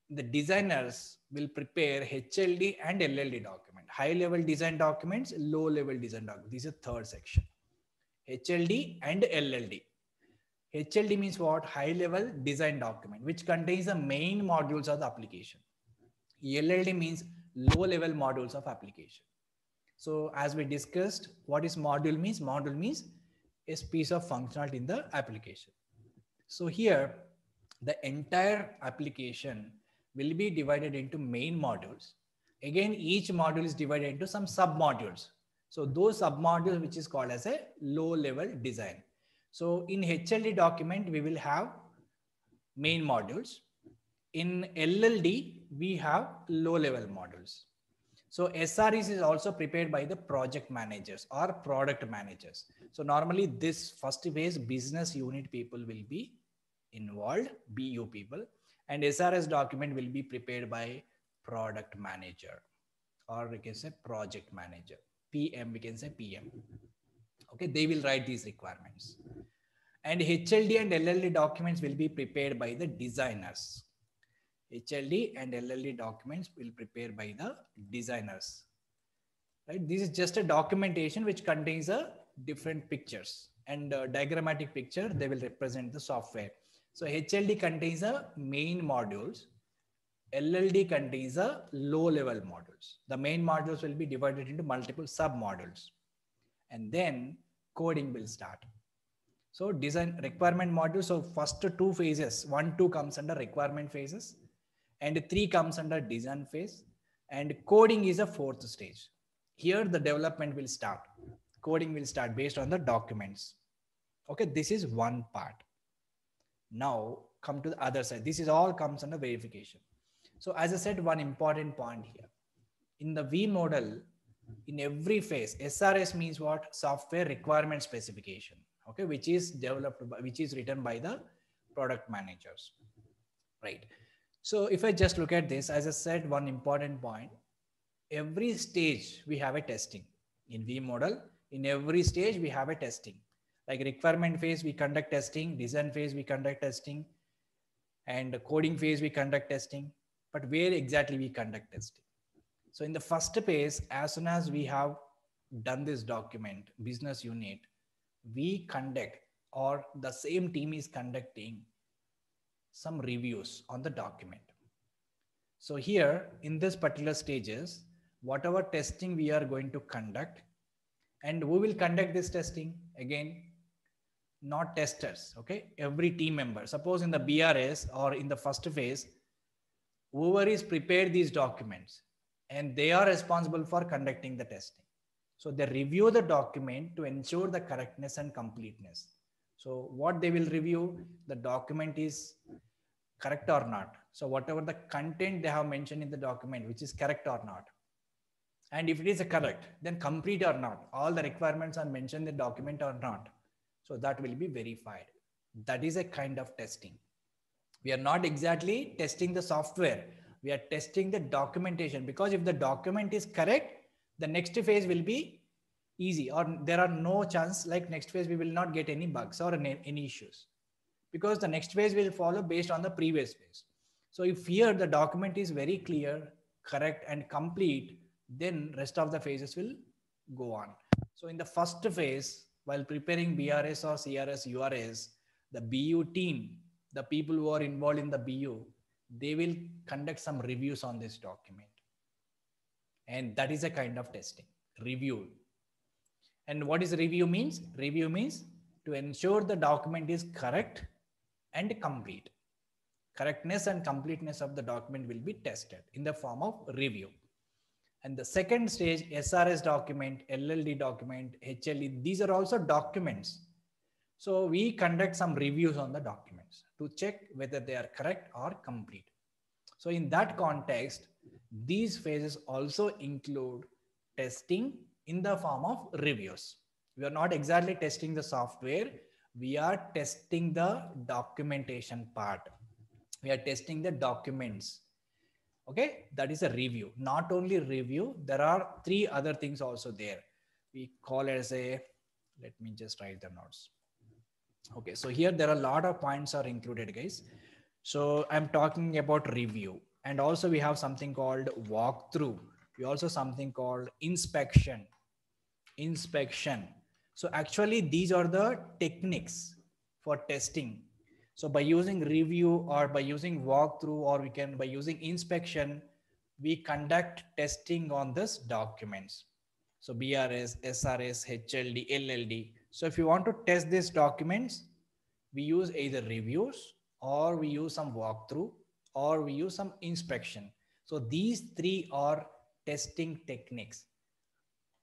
the designers will prepare HLD and LLD document. High level design documents, low level design documents. This is the third section. HLD and LLD. HLD means what? High level design document, which contains the main modules of the application. LLD means low level modules of application. So as we discussed, what is module means? Module means a piece of functionality in the application. So here, the entire application will be divided into main modules. Again, each module is divided into some sub modules. So those sub modules, which is called as a low level design. So in HLD document, we will have main modules. In LLD, we have low level modules. So SREs is also prepared by the project managers or product managers. So normally this first phase business unit people will be involved, BU people, and SRS document will be prepared by product manager, or we can say project manager, PM, we can say PM. Okay, they will write these requirements. And HLD and LLD documents will be prepared by the designers. HLD and LLD documents will prepare by the designers. Right? This is just a documentation which contains a different pictures and a diagrammatic picture. They will represent the software. So HLD contains the main modules. LLD contains the low level modules. The main modules will be divided into multiple sub modules. And then coding will start. So design requirement module. So first two phases, 1, 2 comes under requirement phases and 3 comes under design phase, and coding is a fourth stage. Here the development will start. Coding will start based on the documents. Okay, this is one part. Now come to the other side. This is all comes under verification. So as I said, one important point here. In the V model, in every phase, SRS means what? Software requirement specification. Okay, which is developed by, which is written by the product managers, right? So if I just look at this, as I said, one important point, every stage we have a testing in V model. In every stage we have a testing. Like requirement phase, we conduct testing, design phase, we conduct testing, and coding phase, we conduct testing. But where exactly we conduct testing? So in the first phase, as soon as we have done this document, business unit, we conduct, or the same team is conducting some reviews on the document. So here in this particular stages, whatever testing we are going to conduct, and who will conduct this testing? Again, not testers, okay? Every team member. Suppose in the BRS or in the first phase, whoever is prepared these documents and they are responsible for conducting the testing. So they review the document to ensure the correctness and completeness. So what they will review, the document is correct or not. So whatever the content they have mentioned in the document, which is correct or not. And if it is correct, then complete or not. All the requirements are mentioned in the document or not. So that will be verified. That is a kind of testing. We are not exactly testing the software. We are testing the documentation, because if the document is correct, the next phase will be easy, or there are no chance like next phase we will not get any bugs or any issues, because the next phase will follow based on the previous phase. So if here the document is very clear, correct and complete, then rest of the phases will go on. So in the first phase, while preparing BRS or CRS, URS, the BU team, the people who are involved in the BU, they will conduct some reviews on this document. And that is a kind of testing, review. And what is review means? Review means to ensure the document is correct and complete. Correctness and completeness of the document will be tested in the form of review. And the second stage, SRS document, LLD document, HLD, these are also documents. So we conduct some reviews on the documents to check whether they are correct or complete. So in that context, these phases also include testing in the form of reviews. We are not exactly testing the software. We are testing the documentation part. We are testing the documents. Okay, that is a review. Not only review, there are three other things also there. We call it as a, let me just write the notes. Okay, so here there are a lot of points are included, guys. So I'm talking about review, and also we have something called walkthrough. We also something called inspection. So actually these are the techniques for testing. So by using review or by using walkthrough, or we can by using inspection, we conduct testing on this documents. So BRS, SRS, HLD, LLD. So if you want to test these documents, we use either reviews, or we use some walkthrough, or we use some inspection. So these three are testing techniques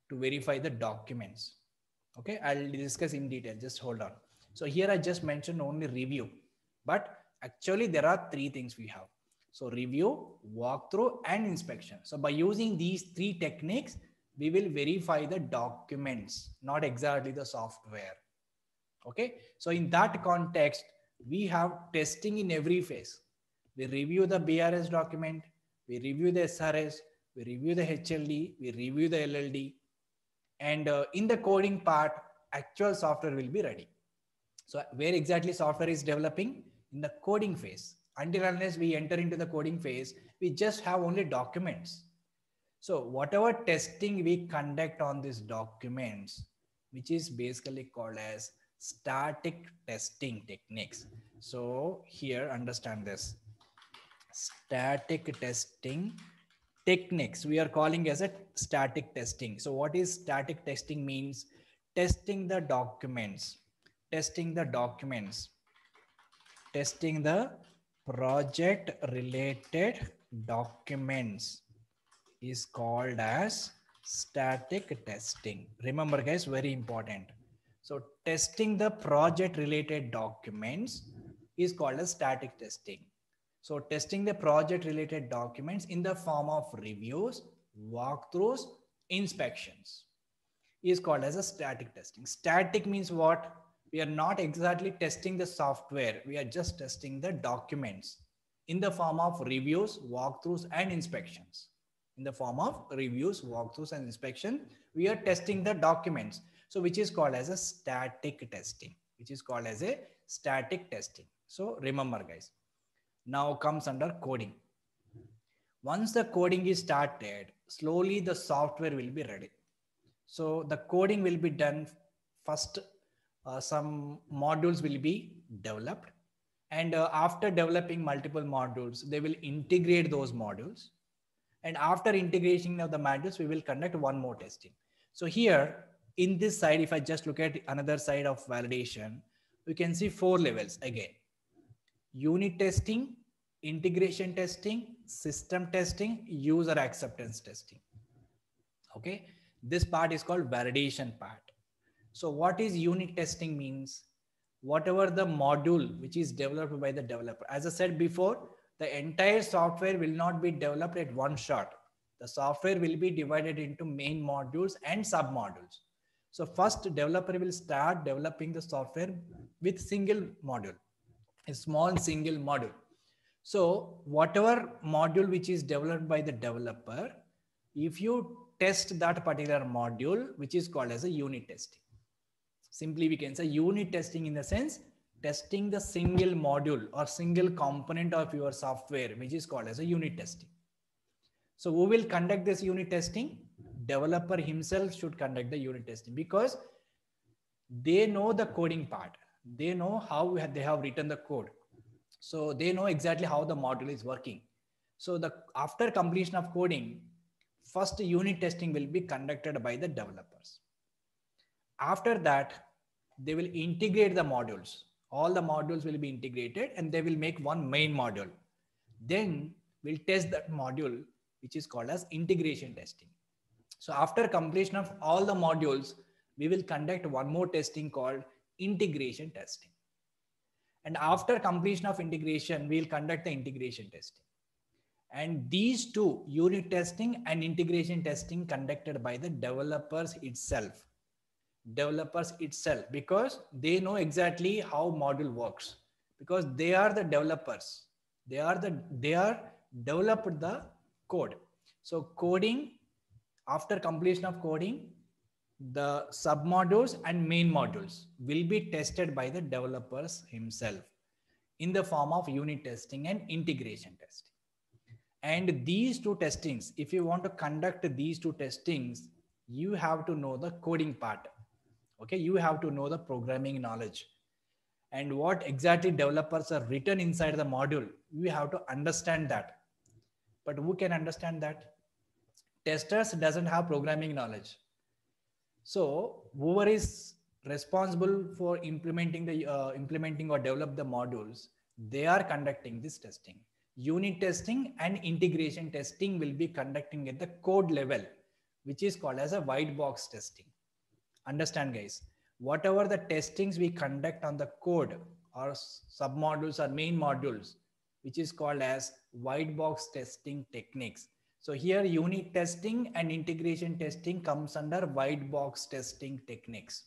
to verify the documents. Okay, I'll discuss in detail, just hold on. So here I just mentioned only review, but actually there are three things we have. So review, walkthrough and inspection. So by using these three techniques, we will verify the documents, not exactly the software. Okay, so in that context, we have testing in every phase. We review the BRS document, we review the SRS, we review the HLD, we review the LLD, and in the coding part, actual software will be ready. So where exactly software is developing? In the coding phase. Until unless we enter into the coding phase, we just have only documents. So whatever testing we conduct on these documents, which is basically called as static testing techniques. So here, understand this. Static testing techniques we are calling as a static testing. So what is static testing means? Testing the documents, testing the project related documents is called as static testing. Remember guys, very important. So testing the project related documents is called as static testing. So testing the project related documents in the form of reviews, walkthroughs, inspections is called as a static testing. Static means what? We are not exactly testing the software. We are just testing the documents in the form of reviews, walkthroughs, and inspections. In the form of reviews, walkthroughs, and inspection, we are testing the documents. So which is called as a static testing, So remember guys, now comes under coding. Once the coding is started, slowly the software will be ready. So the coding will be done first. Some modules will be developed, And after developing multiple modules, they will integrate those modules. And after integration of the modules, we will conduct one more testing. So here in this side, if I just look at another side of validation, we can see 4 levels again: unit testing, integration testing, system testing, user acceptance testing. Okay, this part is called validation part. So what is unit testing means? Whatever the module which is developed by the developer. As I said before, the entire software will not be developed at one shot. The software will be divided into main modules and sub modules. So first, developer will start developing the software with single module, a small single module. So whatever module which is developed by the developer, if you test that particular module, which is called as a unit testing. Simply we can say unit testing in the sense testing the single module or single component of your software, which is called as a unit testing. So who will conduct this unit testing? Developer himself should conduct the unit testing, because they know the coding part. They know how they have written the code. So they know exactly how the module is working. So after completion of coding, first unit testing will be conducted by the developers. After that, they will integrate the modules. All the modules will be integrated and they will make one main module. Then we'll test that module, which is called as integration testing. So after completion of all the modules, we will conduct one more testing called integration testing. And after completion of integration, we'll conduct the integration testing. And these two, unit testing and integration testing, conducted by the developers itself. Because they know exactly how module works, because they are the developers. They are developed the code. So coding, after completion of coding, the submodules and main modules will be tested by the developers himself in the form of unit testing and integration testing. And these two testings, if you want to conduct these two testings, you have to know the coding part. Okay, you have to know the programming knowledge and what exactly developers are written inside the module. You have to understand that. But who can understand that? Testers doesn't have programming knowledge. So whoever is responsible for implementing or develop the modules, they are conducting this testing. Unit testing and integration testing will be conducting at the code level, which is called as a white box testing. Understand, guys, whatever the testings we conduct on the code or submodules or main modules, which is called as white box testing techniques. So here unit testing and integration testing comes under white box testing techniques.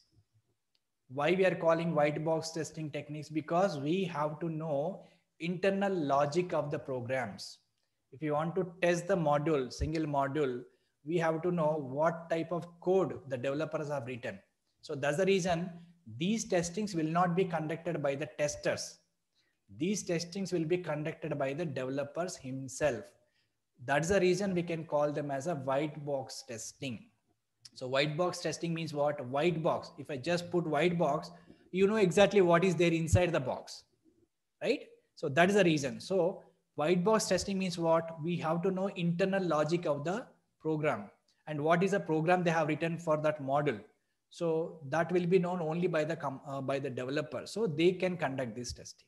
Why we are calling white box testing techniques? Because we have to know internal logic of the programs. If you want to test the module, single module, we have to know what type of code the developers have written. So that's the reason these testings will not be conducted by the testers. These testings will be conducted by the developers himself. That's the reason we can call them as a white box testing. So white box testing means what? White box. If I just put white box, you know exactly what is there inside the box, right? So that is the reason. So white box testing means what? We have to know internal logic of the program and what is the program they have written for that module. So that will be known only by the developer. So they can conduct this testing.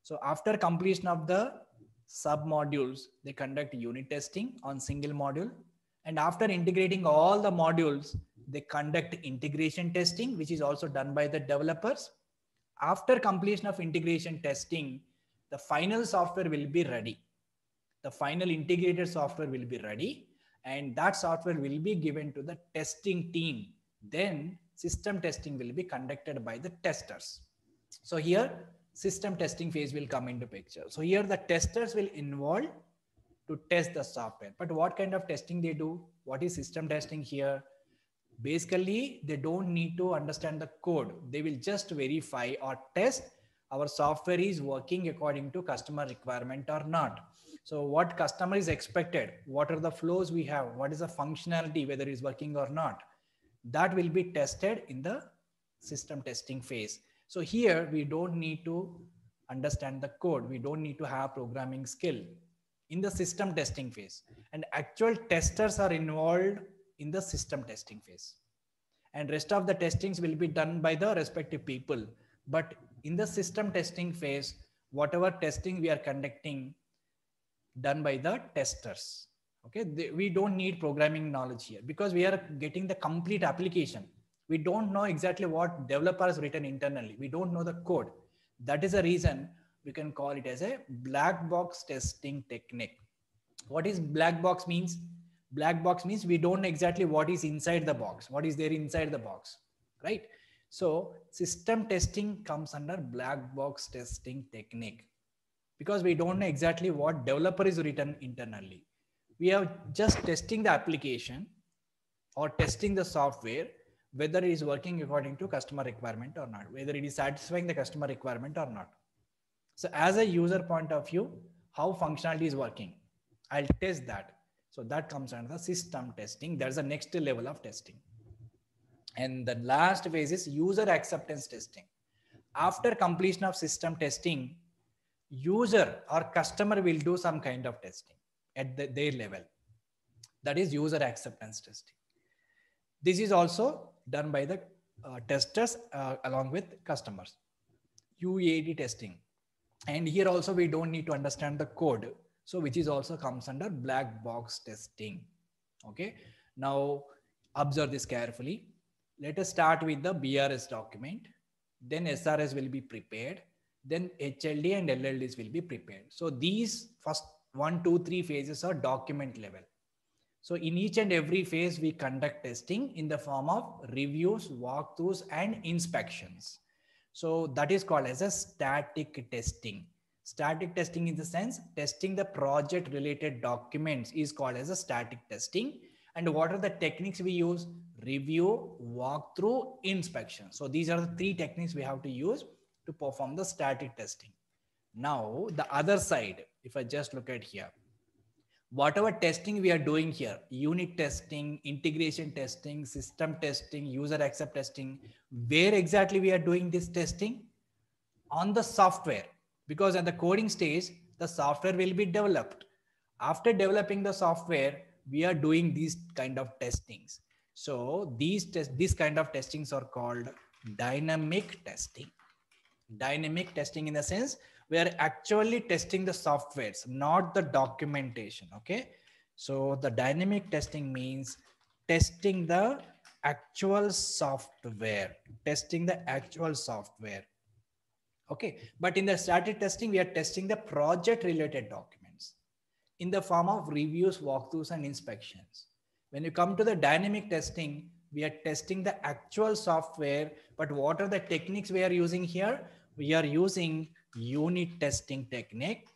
So after completion of the sub modules, they conduct unit testing on single module. And after integrating all the modules, they conduct integration testing, which is also done by the developers. After completion of integration testing, the final software will be ready. The final integrated software will be ready, and that software will be given to the testing team. Then system testing will be conducted by the testers. So here system testing phase will come into picture. So here the testers will involve to test the software. But what kind of testing they do? What is system testing here? Basically, they don't need to understand the code. They will just verify or test our software is working according to customer requirement or not. So what customer is expected, what are the flows we have, what is the functionality, whether it is working or not, that will be tested in the system testing phase. So here we don't need to understand the code. We don't need to have programming skill in the system testing phase. And actual testers are involved in the system testing phase. And rest of the testings will be done by the respective people. But in the system testing phase, whatever testing we are conducting, done by the testers. Okay, we don't need programming knowledge here because we are getting the complete application. We don't know exactly what developer has written internally. We don't know the code. That is the reason we can call it as a black box testing technique. What is black box means? Black box means we don't know exactly what is inside the box, what is there inside the box, right? So system testing comes under black box testing technique because we don't know exactly what developer is written internally. We are just testing the application or testing the software, whether it is working according to customer requirement or not, whether it is satisfying the customer requirement or not. So as a user point of view, how functionality is working, I'll test that. So that comes under the system testing. That's the next level of testing. And the last phase is user acceptance testing. After completion of system testing, user or customer will do some kind of testing at their level. That is user acceptance testing. This is also done by the testers along with customers. UAT testing. And here also we don't need to understand the code. So which is also comes under black box testing. Okay. Now observe this carefully. Let us start with the BRS document. Then SRS will be prepared. Then HLD and LLDs will be prepared. So these first 1, 2, 3 phases are document level. So in each and every phase, we conduct testing in the form of reviews, walkthroughs, and inspections. So that is called as a static testing. Static testing in the sense, testing the project related documents is called as a static testing. And what are the techniques we use? Review, walkthrough, inspection. So these are the 3 techniques we have to use to perform the static testing. Now the other side, if I just look at here, whatever testing we are doing here, unit testing, integration testing, system testing, user accept testing, where exactly we are doing this testing? On the software, because at the coding stage, the software will be developed. After developing the software, we are doing these kind of testings. So these kind of testings are called dynamic testing. Dynamic testing in the sense, we are actually testing the softwares, not the documentation. Okay. So the dynamic testing means testing the actual software, testing the actual software. Okay. But in the static testing, we are testing the project related documents in the form of reviews, walkthroughs, and inspections. When you come to the dynamic testing, we are testing the actual software, but what are the techniques we are using here? We are using unit testing technique,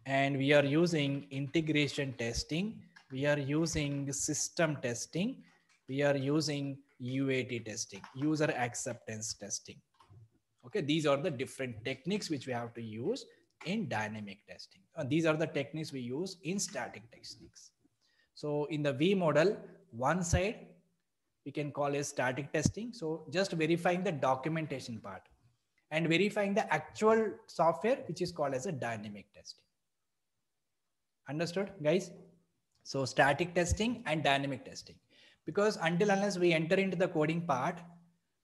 and we are using integration testing. We are using system testing. We are using UAT testing, user acceptance testing. Okay, these are the different techniques which we have to use in dynamic testing. These are the techniques we use in static techniques. So in the V model, one side we can call as static testing. So just verifying the documentation part and verifying the actual software, which is called as a dynamic testing. Understood, guys? So static testing and dynamic testing, because until unless we enter into the coding part,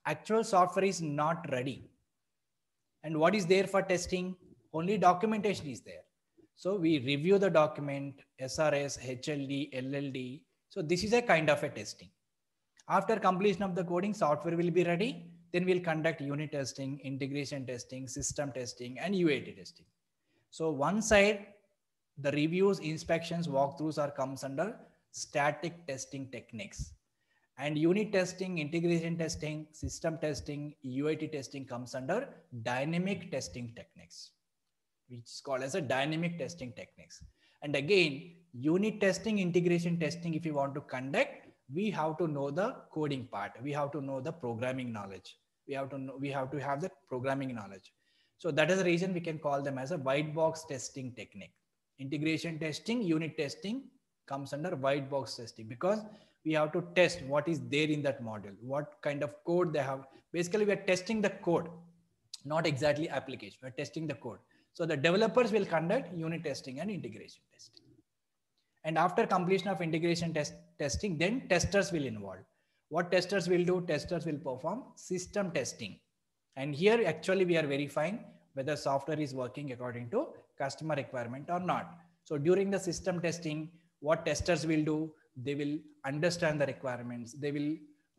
actual software is not ready. And what is there for testing? Only documentation is there. So we review the document, SRS, HLD, LLD. So this is a kind of a testing. After completion of the coding, software will be ready. Then we'll conduct unit testing, integration testing, system testing, and UAT testing. So one side, the reviews, inspections, walkthroughs are comes under static testing techniques. And unit testing, integration testing, system testing, UAT testing comes under dynamic testing techniques, which is called as a dynamic testing techniques. And again, unit testing, integration testing, if you want to conduct, we have to know the coding part. We have to know the programming knowledge. We have to have the programming knowledge. So that is the reason we can call them as a white box testing technique. Integration testing, unit testing comes under white box testing, because we have to test what is there in that module, what kind of code they have. Basically, we are testing the code. not exactly application. We're testing the code. So the developers will conduct unit testing and integration testing. And after completion of integration testing, then testers will involve. What testers will do? Testers will perform system testing. And here actually we are verifying whether software is working according to customer requirement or not. So during the system testing, what testers will do? They will understand the requirements. They will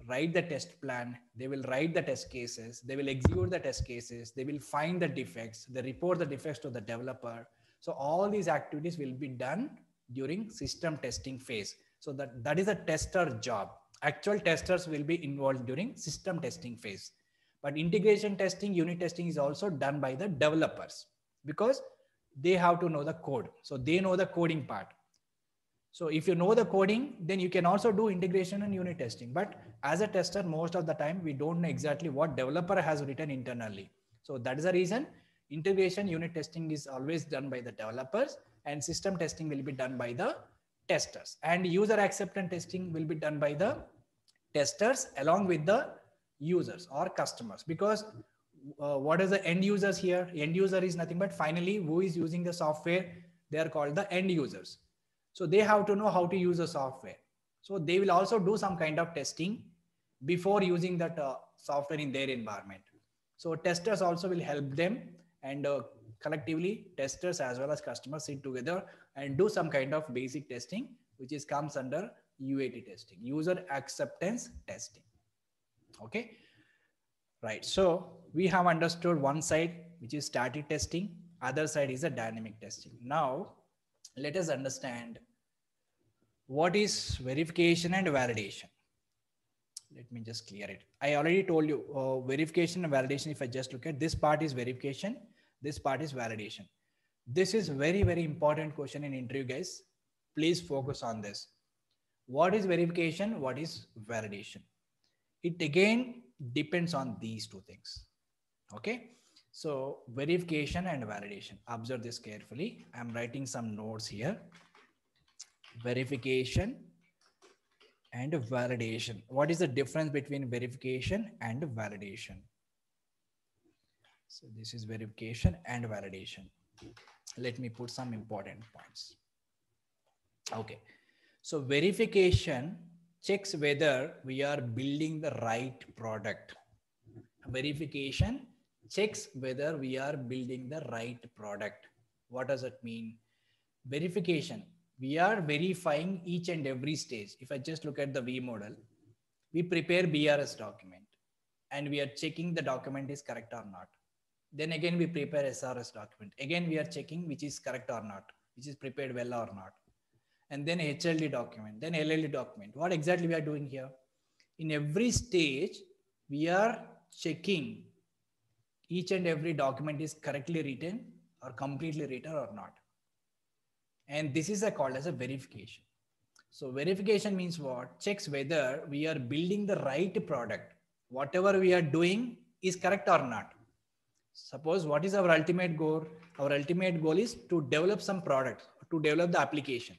write the test plan. They will write the test cases. They will execute the test cases. They will find the defects. They report the defects to the developer. So all these activities will be done during system testing phase. So that is a tester job. Actual testers will be involved during system testing phase. But integration testing, unit testing is also done by the developers because they have to know the code. So they know the coding part. So if you know the coding, then you can also do integration and unit testing. But as a tester, most of the time, we don't know exactly what developer has written internally. So that is the reason integration unit testing is always done by the developers and system testing will be done by the testers. And user acceptance testing will be done by the testers along with the users or customers. Because what is the end users here? End user is nothing but finally who is using the software. They are called the end users. So they have to know how to use the software. So they will also do some kind of testing before using that software in their environment. So testers also will help them, and collectively testers as well as customers sit together and do some kind of basic testing, which comes under UAT testing, user acceptance testing. Okay. Right. So we have understood one side, which is static testing. Other side is a dynamic testing. Now let us understand what is verification and validation. Let me just clear it. I already told you verification and validation. If I just look at this part is verification, this part is validation. This is very, very important question in interview, guys. Please focus on this. What is verification? What is validation? It again depends on these two things. Okay. So verification and validation. Observe this carefully. I'm writing some notes here. Verification and validation. What is the difference between verification and validation? So this is verification and validation. Let me put some important points. Okay. So verification checks whether we are building the right product. Verification checks whether we are building the right product. What does it mean? Verification, we are verifying each and every stage. If I just look at the V model, we prepare BRS document and we are checking the document is correct or not. Then again, we prepare SRS document. Again, we are checking which is correct or not, which is prepared well or not. And then HLD document, then LLD document. What exactly we are doing here? In every stage, we are checking each and every document is correctly written or completely written or not. And this is called as a verification. So verification means what? Checks whether we are building the right product. Whatever we are doing is correct or not. Suppose what is our ultimate goal? Our ultimate goal is to develop some product, to develop the application.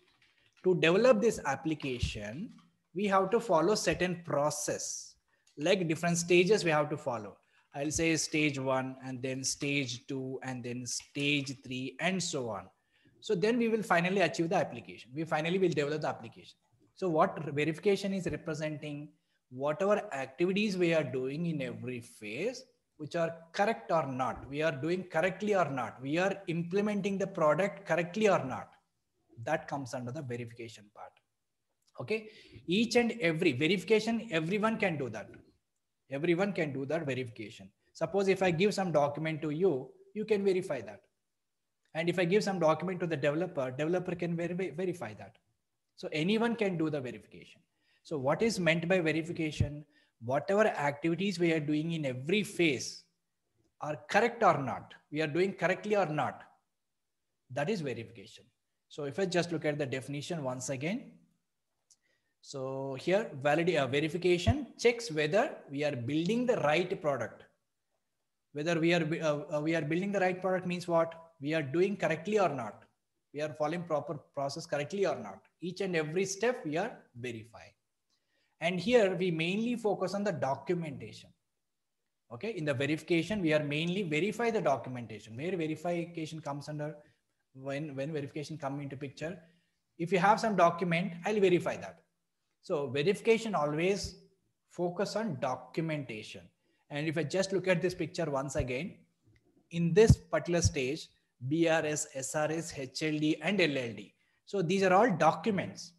To develop this application, we have to follow certain process, like different stages we have to follow. I'll say stage 1 and then stage 2 and then stage 3 and so on. So then we will finally achieve the application. We finally will develop the application. So what verification is representing, whatever activities we are doing in every phase, which are correct or not, we are doing correctly or not, we are implementing the product correctly or not. That comes under the verification part. Okay. Each and every verification, everyone can do that. Everyone can do that verification. Suppose if I give some document to you, you can verify that. And if I give some document to the developer, developer can verify that. So anyone can do the verification. So what is meant by verification? Whatever activities we are doing in every phase are correct or not, we are doing correctly or not. That is verification. So if I just look at the definition once again. So here verification checks whether we are building the right product. Whether we are building the right product means what? We are doing correctly or not. We are following proper process correctly or not. Each and every step we are verifying. And here we mainly focus on the documentation. Okay, in the verification, we are mainly verify the documentation. Where verification comes under, when verification come into picture, if you have some document, I'll verify that. So verification always focus on documentation. And if I just look at this picture once again, in this particular stage, BRS, SRS, HLD, and LLD. So these are all documents.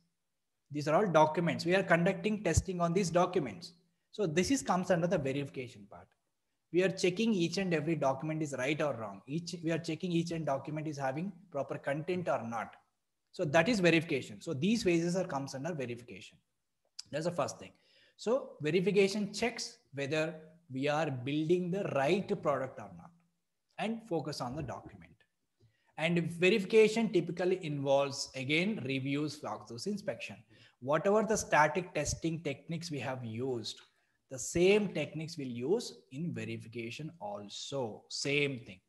These are all documents. We are conducting testing on these documents. So this is comes under the verification part. We are checking each and every document is right or wrong. We are checking each and document is having proper content or not. So that is verification. So these phases are comes under verification. That's the first thing. So verification checks whether we are building the right product or not, and focus on the document. And verification typically involves, again, reviews, walkthroughs, inspection. Whatever the static testing techniques we have used, the same techniques we'll use in verification also. Same thing.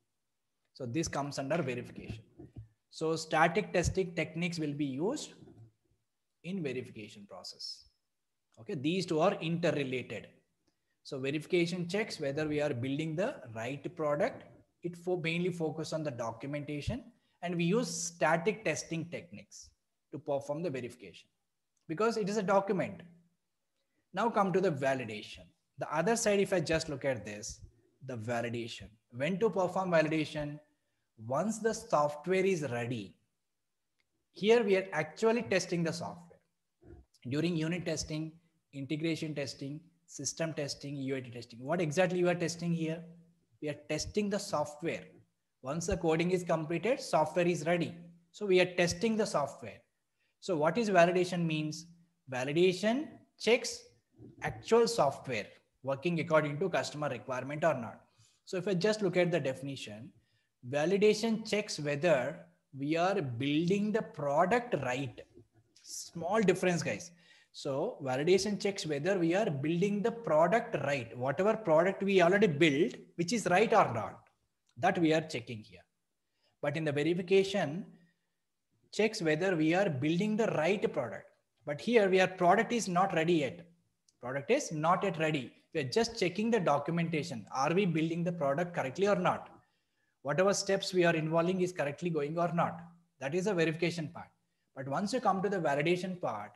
So this comes under verification. So static testing techniques will be used in verification process. Okay, these two are interrelated. So verification checks whether we are building the right product. It mainly focus on the documentation, and we use static testing techniques to perform the verification because it is a document. Now come to the validation. The other side, if I just look at this, the validation. When to perform validation? Once the software is ready. Here we are actually testing the software. During unit testing, integration testing, system testing, UAT testing. What exactly you are testing here? We are testing the software. Once the coding is completed, software is ready. So we are testing the software. So what is validation means? Validation checks actual software working according to customer requirement or not. So if I just look at the definition, validation checks whether we are building the product right. Small difference, guys. So validation checks whether we are building the product right. Whatever product we already built, which is right or not, that we are checking here. But in the verification, checks whether we are building the right product. But here product is not ready yet. Product is not yet ready. We are just checking the documentation. Are we building the product correctly or not? Whatever steps we are involving is correctly going or not. That is the verification part. But once you come to the validation part,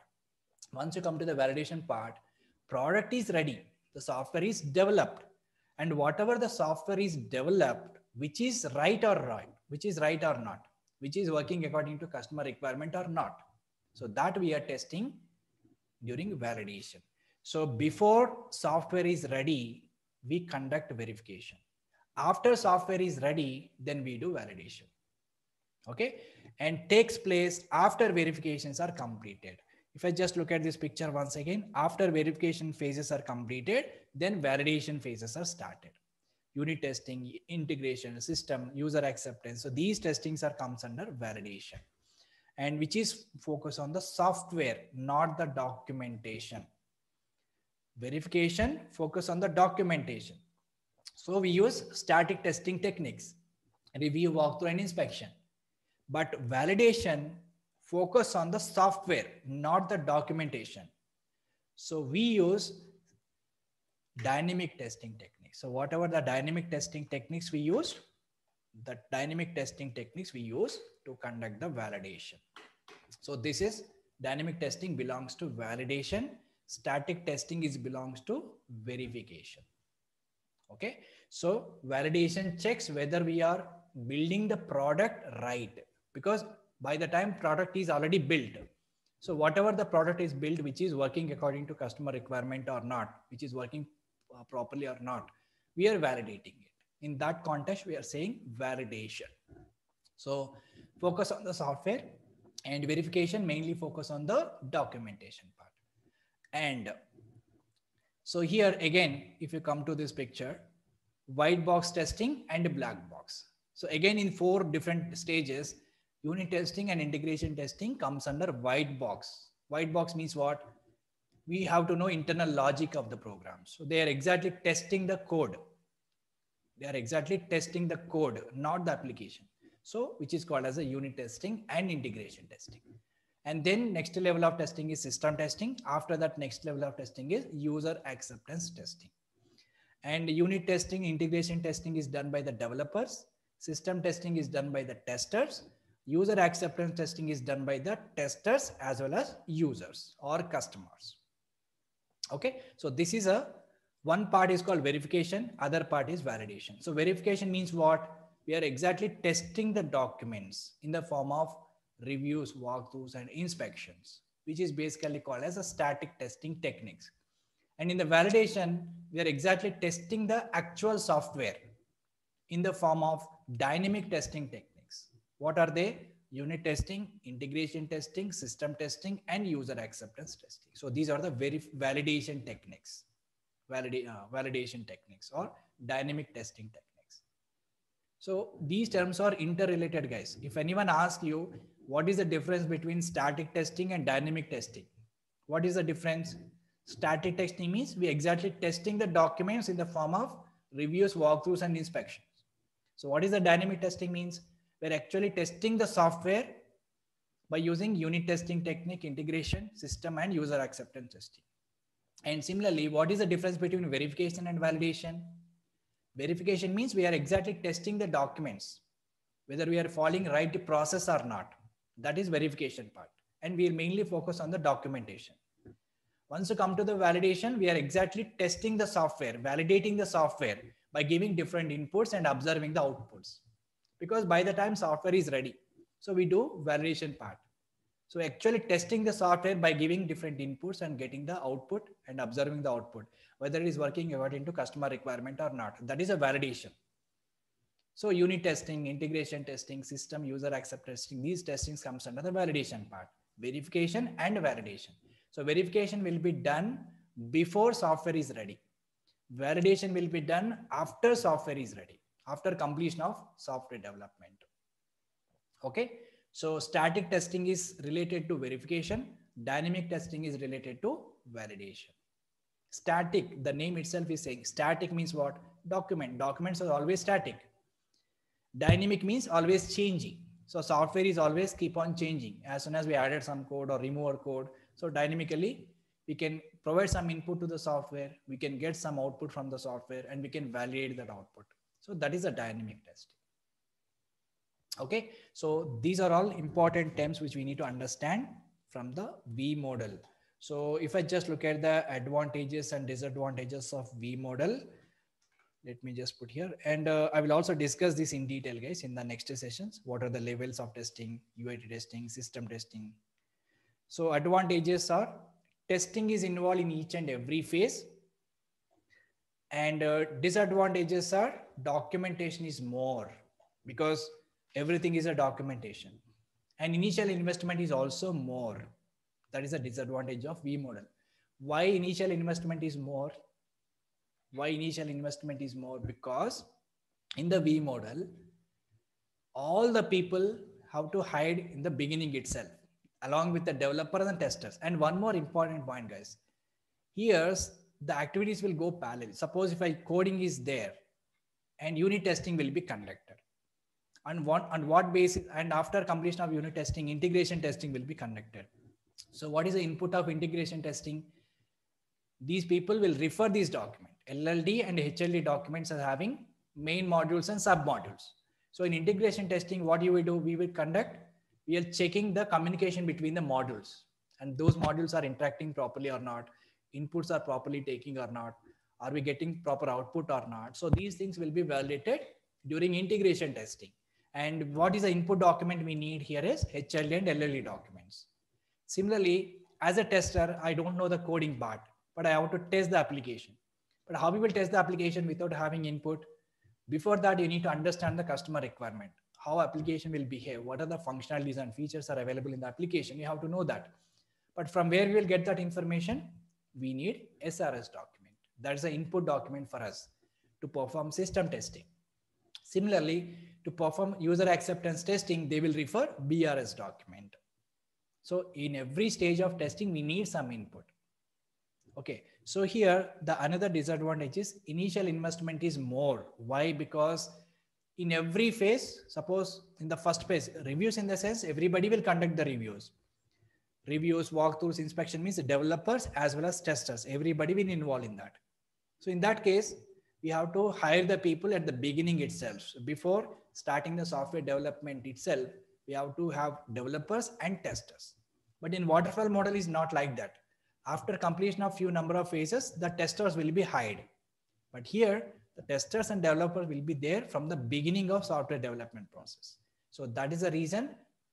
product is ready. The software is developed. And whatever the software is developed, which is right or not, which is working according to customer requirement or not. So that we are testing during validation. So before software is ready, we conduct verification. After software is ready, then we do validation. Okay. And takes place after verifications are completed. If I just look at this picture once again, after verification phases are completed, then validation phases are started. Unit testing, integration, system, user acceptance. So these testings are comes under validation, and which is focused on the software, not the documentation. Verification focus on the documentation. So we use static testing techniques, review, walkthrough, and inspection. But validation focus on the software, not the documentation. So we use dynamic testing techniques. So whatever the dynamic testing techniques we use, to conduct the validation. So this is dynamic testing belongs to validation. Static testing belongs to verification. Okay. So validation checks whether we are building the product right, because by the time product is already built. So whatever the product is built, which is working according to customer requirement or not, which is working properly or not, we are validating it. In that context, we are saying validation. So focus on the software, and verification mainly focus on the documentation part. And so here again, if you come to this picture, white box testing and black box. So again, in 4 different stages, unit testing and integration testing comes under white box. White box means what? We have to know internal logic of the program. So they are exactly testing the code. Not the application. So which is called as a unit testing and integration testing. And then next level of testing is system testing. After that, next level of testing is user acceptance testing. And unit testing, integration testing is done by the developers. System testing is done by the testers. User acceptance testing is done by the testers as well as users or customers. Okay, so this is a one part is called verification, other part is validation. So verification means what? We are exactly testing the documents in the form of reviews, walkthroughs, and inspections, which is basically called as a static testing techniques. And in the validation, we are exactly testing the actual software in the form of dynamic testing techniques. What are they? Unit testing, integration testing, system testing, and user acceptance testing. So these are the validation techniques, validation techniques or dynamic testing techniques. So these terms are interrelated, guys. If anyone asks you, what is the difference between static testing and dynamic testing? What is the difference? Static testing means we exactly testing the documents in the form of reviews, walkthroughs, and inspections. So what is the dynamic testing means? We're actually testing the software by using unit testing technique, integration, system, and user acceptance testing. And similarly, what is the difference between verification and validation? Verification means we are exactly testing the documents, whether we are following right process or not. That is verification part. And we will mainly focus on the documentation. Once you come to the validation, we are exactly testing the software, validating the software by giving different inputs and observing the outputs. Because by the time software is ready, so we do validation part. So actually testing the software by giving different inputs and getting the output and observing the output, whether it is working according to customer requirement or not. That is a validation. So unit testing, integration testing, system user acceptance testing, these testings comes under the validation part, verification and validation. So verification will be done before software is ready. Validation will be done after software is ready, after completion of software development. Okay, so static testing is related to verification. Dynamic testing is related to validation. Static, the name itself is saying static means what? Document. Documents are always static. Dynamic means always changing. So software is always keep on changing. As soon as we added some code or remove our code, so dynamically we can provide some input to the software, we can get some output from the software, and we can validate that output. So that is a dynamic testing. Okay, so these are all important terms which we need to understand from the V model. So if I just look at the advantages and disadvantages of V model, let me just put here, and I will also discuss this in detail, guys, in the next sessions. What are the levels of testing, UAT testing, system testing? So advantages are testing is involved in each and every phase. And disadvantages are documentation is more because everything is a documentation. And initial investment is also more. That is a disadvantage of V model. Why initial investment is more? Why initial investment is more? Because in the V model, all the people have to hide in the beginning itself, along with the developers and testers. And one more important point, guys. Here's the activities will go parallel. Suppose if coding is there and unit testing will be conducted. On what basis? And after completion of unit testing, integration testing will be conducted. So what is the input of integration testing? These people will refer these documents. LLD and HLD documents are having main modules and sub modules. So in integration testing, what you will do? We are checking the communication between the modules, and those modules are interacting properly or not. Inputs are properly taking or not. Are we getting proper output or not? So these things will be validated during integration testing. And what is the input document we need here is HLD and LLD documents. Similarly, as a tester, I don't know the coding part, but I have to test the application. But how we will test the application without having input? Before that, you need to understand the customer requirement, how application will behave, what are the functionalities and features are available in the application. You have to know that. But from where we will get that information? We need SRS document. That's the input document for us to perform system testing. Similarly, to perform user acceptance testing, they will refer BRS document. So in every stage of testing, we need some input. Okay, so here the another disadvantage is initial investment is more. Why? Because in every phase, suppose in the first phase, reviews in the sense everybody will conduct the reviews. Reviews, walkthroughs, inspection means developers as well as testers. Everybody will involve in that. So in that case, we have to hire the people at the beginning itself. So before starting the software development itself, we have to have developers and testers. But in waterfall model is not like that. After completion of few number of phases, the testers will be hired. But here, the testers and developers will be there from the beginning of software development process. So that is the reason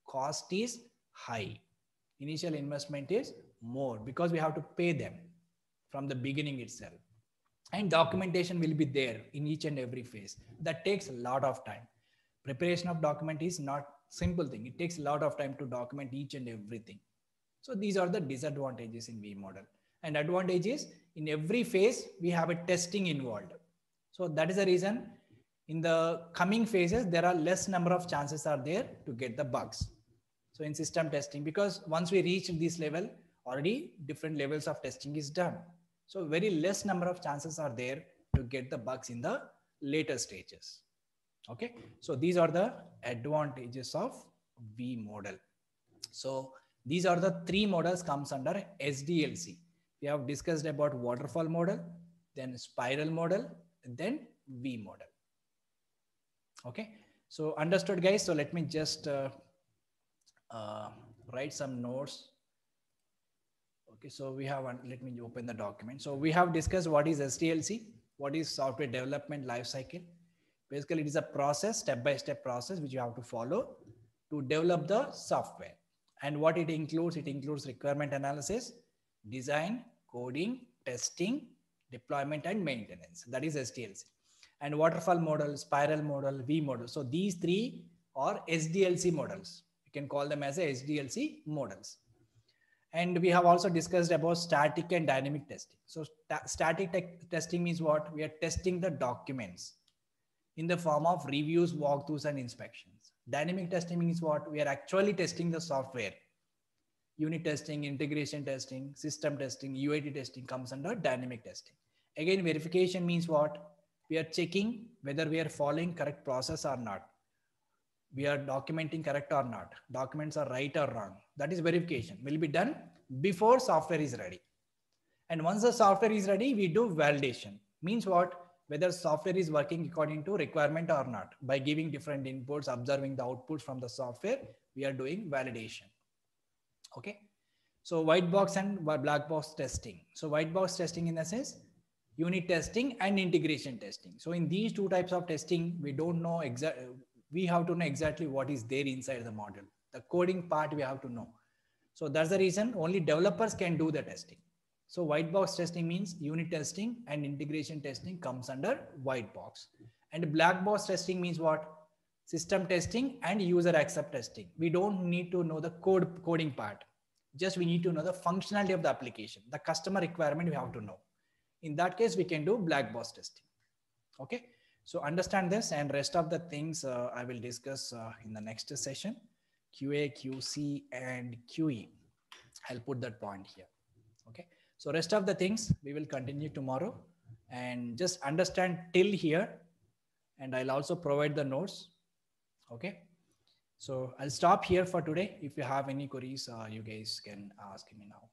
cost is high. Initial investment is more because we have to pay them from the beginning itself. And documentation will be there in each and every phase. That takes a lot of time. Preparation of document is not simple thing. It takes a lot of time to document each and everything. So these are the disadvantages in V model. And advantages, in every phase, we have a testing involved. So that is the reason in the coming phases, there are less number of chances are there to get the bugs. So in system testing, because once we reach this level, already different levels of testing is done. So very less number of chances are there to get the bugs in the later stages. Okay. So these are the advantages of V model. So these are the three models comes under SDLC. We have discussed about waterfall model, then spiral model, and then V model. Okay. So understood guys. So let me just write some notes. Okay, so we have, let me open the document. So we have discussed what is SDLC, what is software development lifecycle. Basically, it is a process, step-by-step process, which you have to follow to develop the software. And what it includes requirement analysis, design, coding, testing, deployment, and maintenance. That is SDLC. And waterfall model, spiral model, V model. So these three are SDLC models. You can call them as SDLC models. And we have also discussed about static and dynamic testing. So static testing means what? We are testing the documents in the form of reviews, walkthroughs, and inspections. Dynamic testing means what? We are actually testing the software. Unit testing, integration testing, system testing, UAT testing comes under dynamic testing. Again, verification means what? We are checking whether we are following correct process or not. We are documenting correct or not. Documents are right or wrong. That is verification. Will be done before software is ready. And once the software is ready, we do validation. Means what? Whether software is working according to requirement or not. By giving different inputs, observing the outputs from the software, we are doing validation. Okay. So white box and black box testing. So white box testing in the sense, unit testing and integration testing. So in these two types of testing, we don't know exactly. We have to know exactly what is there inside the module. The coding part we have to know. So that's the reason only developers can do the testing. So white box testing means unit testing and integration testing comes under white box. And black box testing means what? System testing and user accept testing. We don't need to know the coding part. Just we need to know the functionality of the application. The customer requirement we have to know. In that case, we can do black box testing. Okay. So understand this, and rest of the things I will discuss in the next session. QA, QC, and QE. I'll put that point here. Okay. So rest of the things we will continue tomorrow, and just understand till here, and I'll also provide the notes. Okay. So I'll stop here for today. If you have any queries, you guys can ask me now.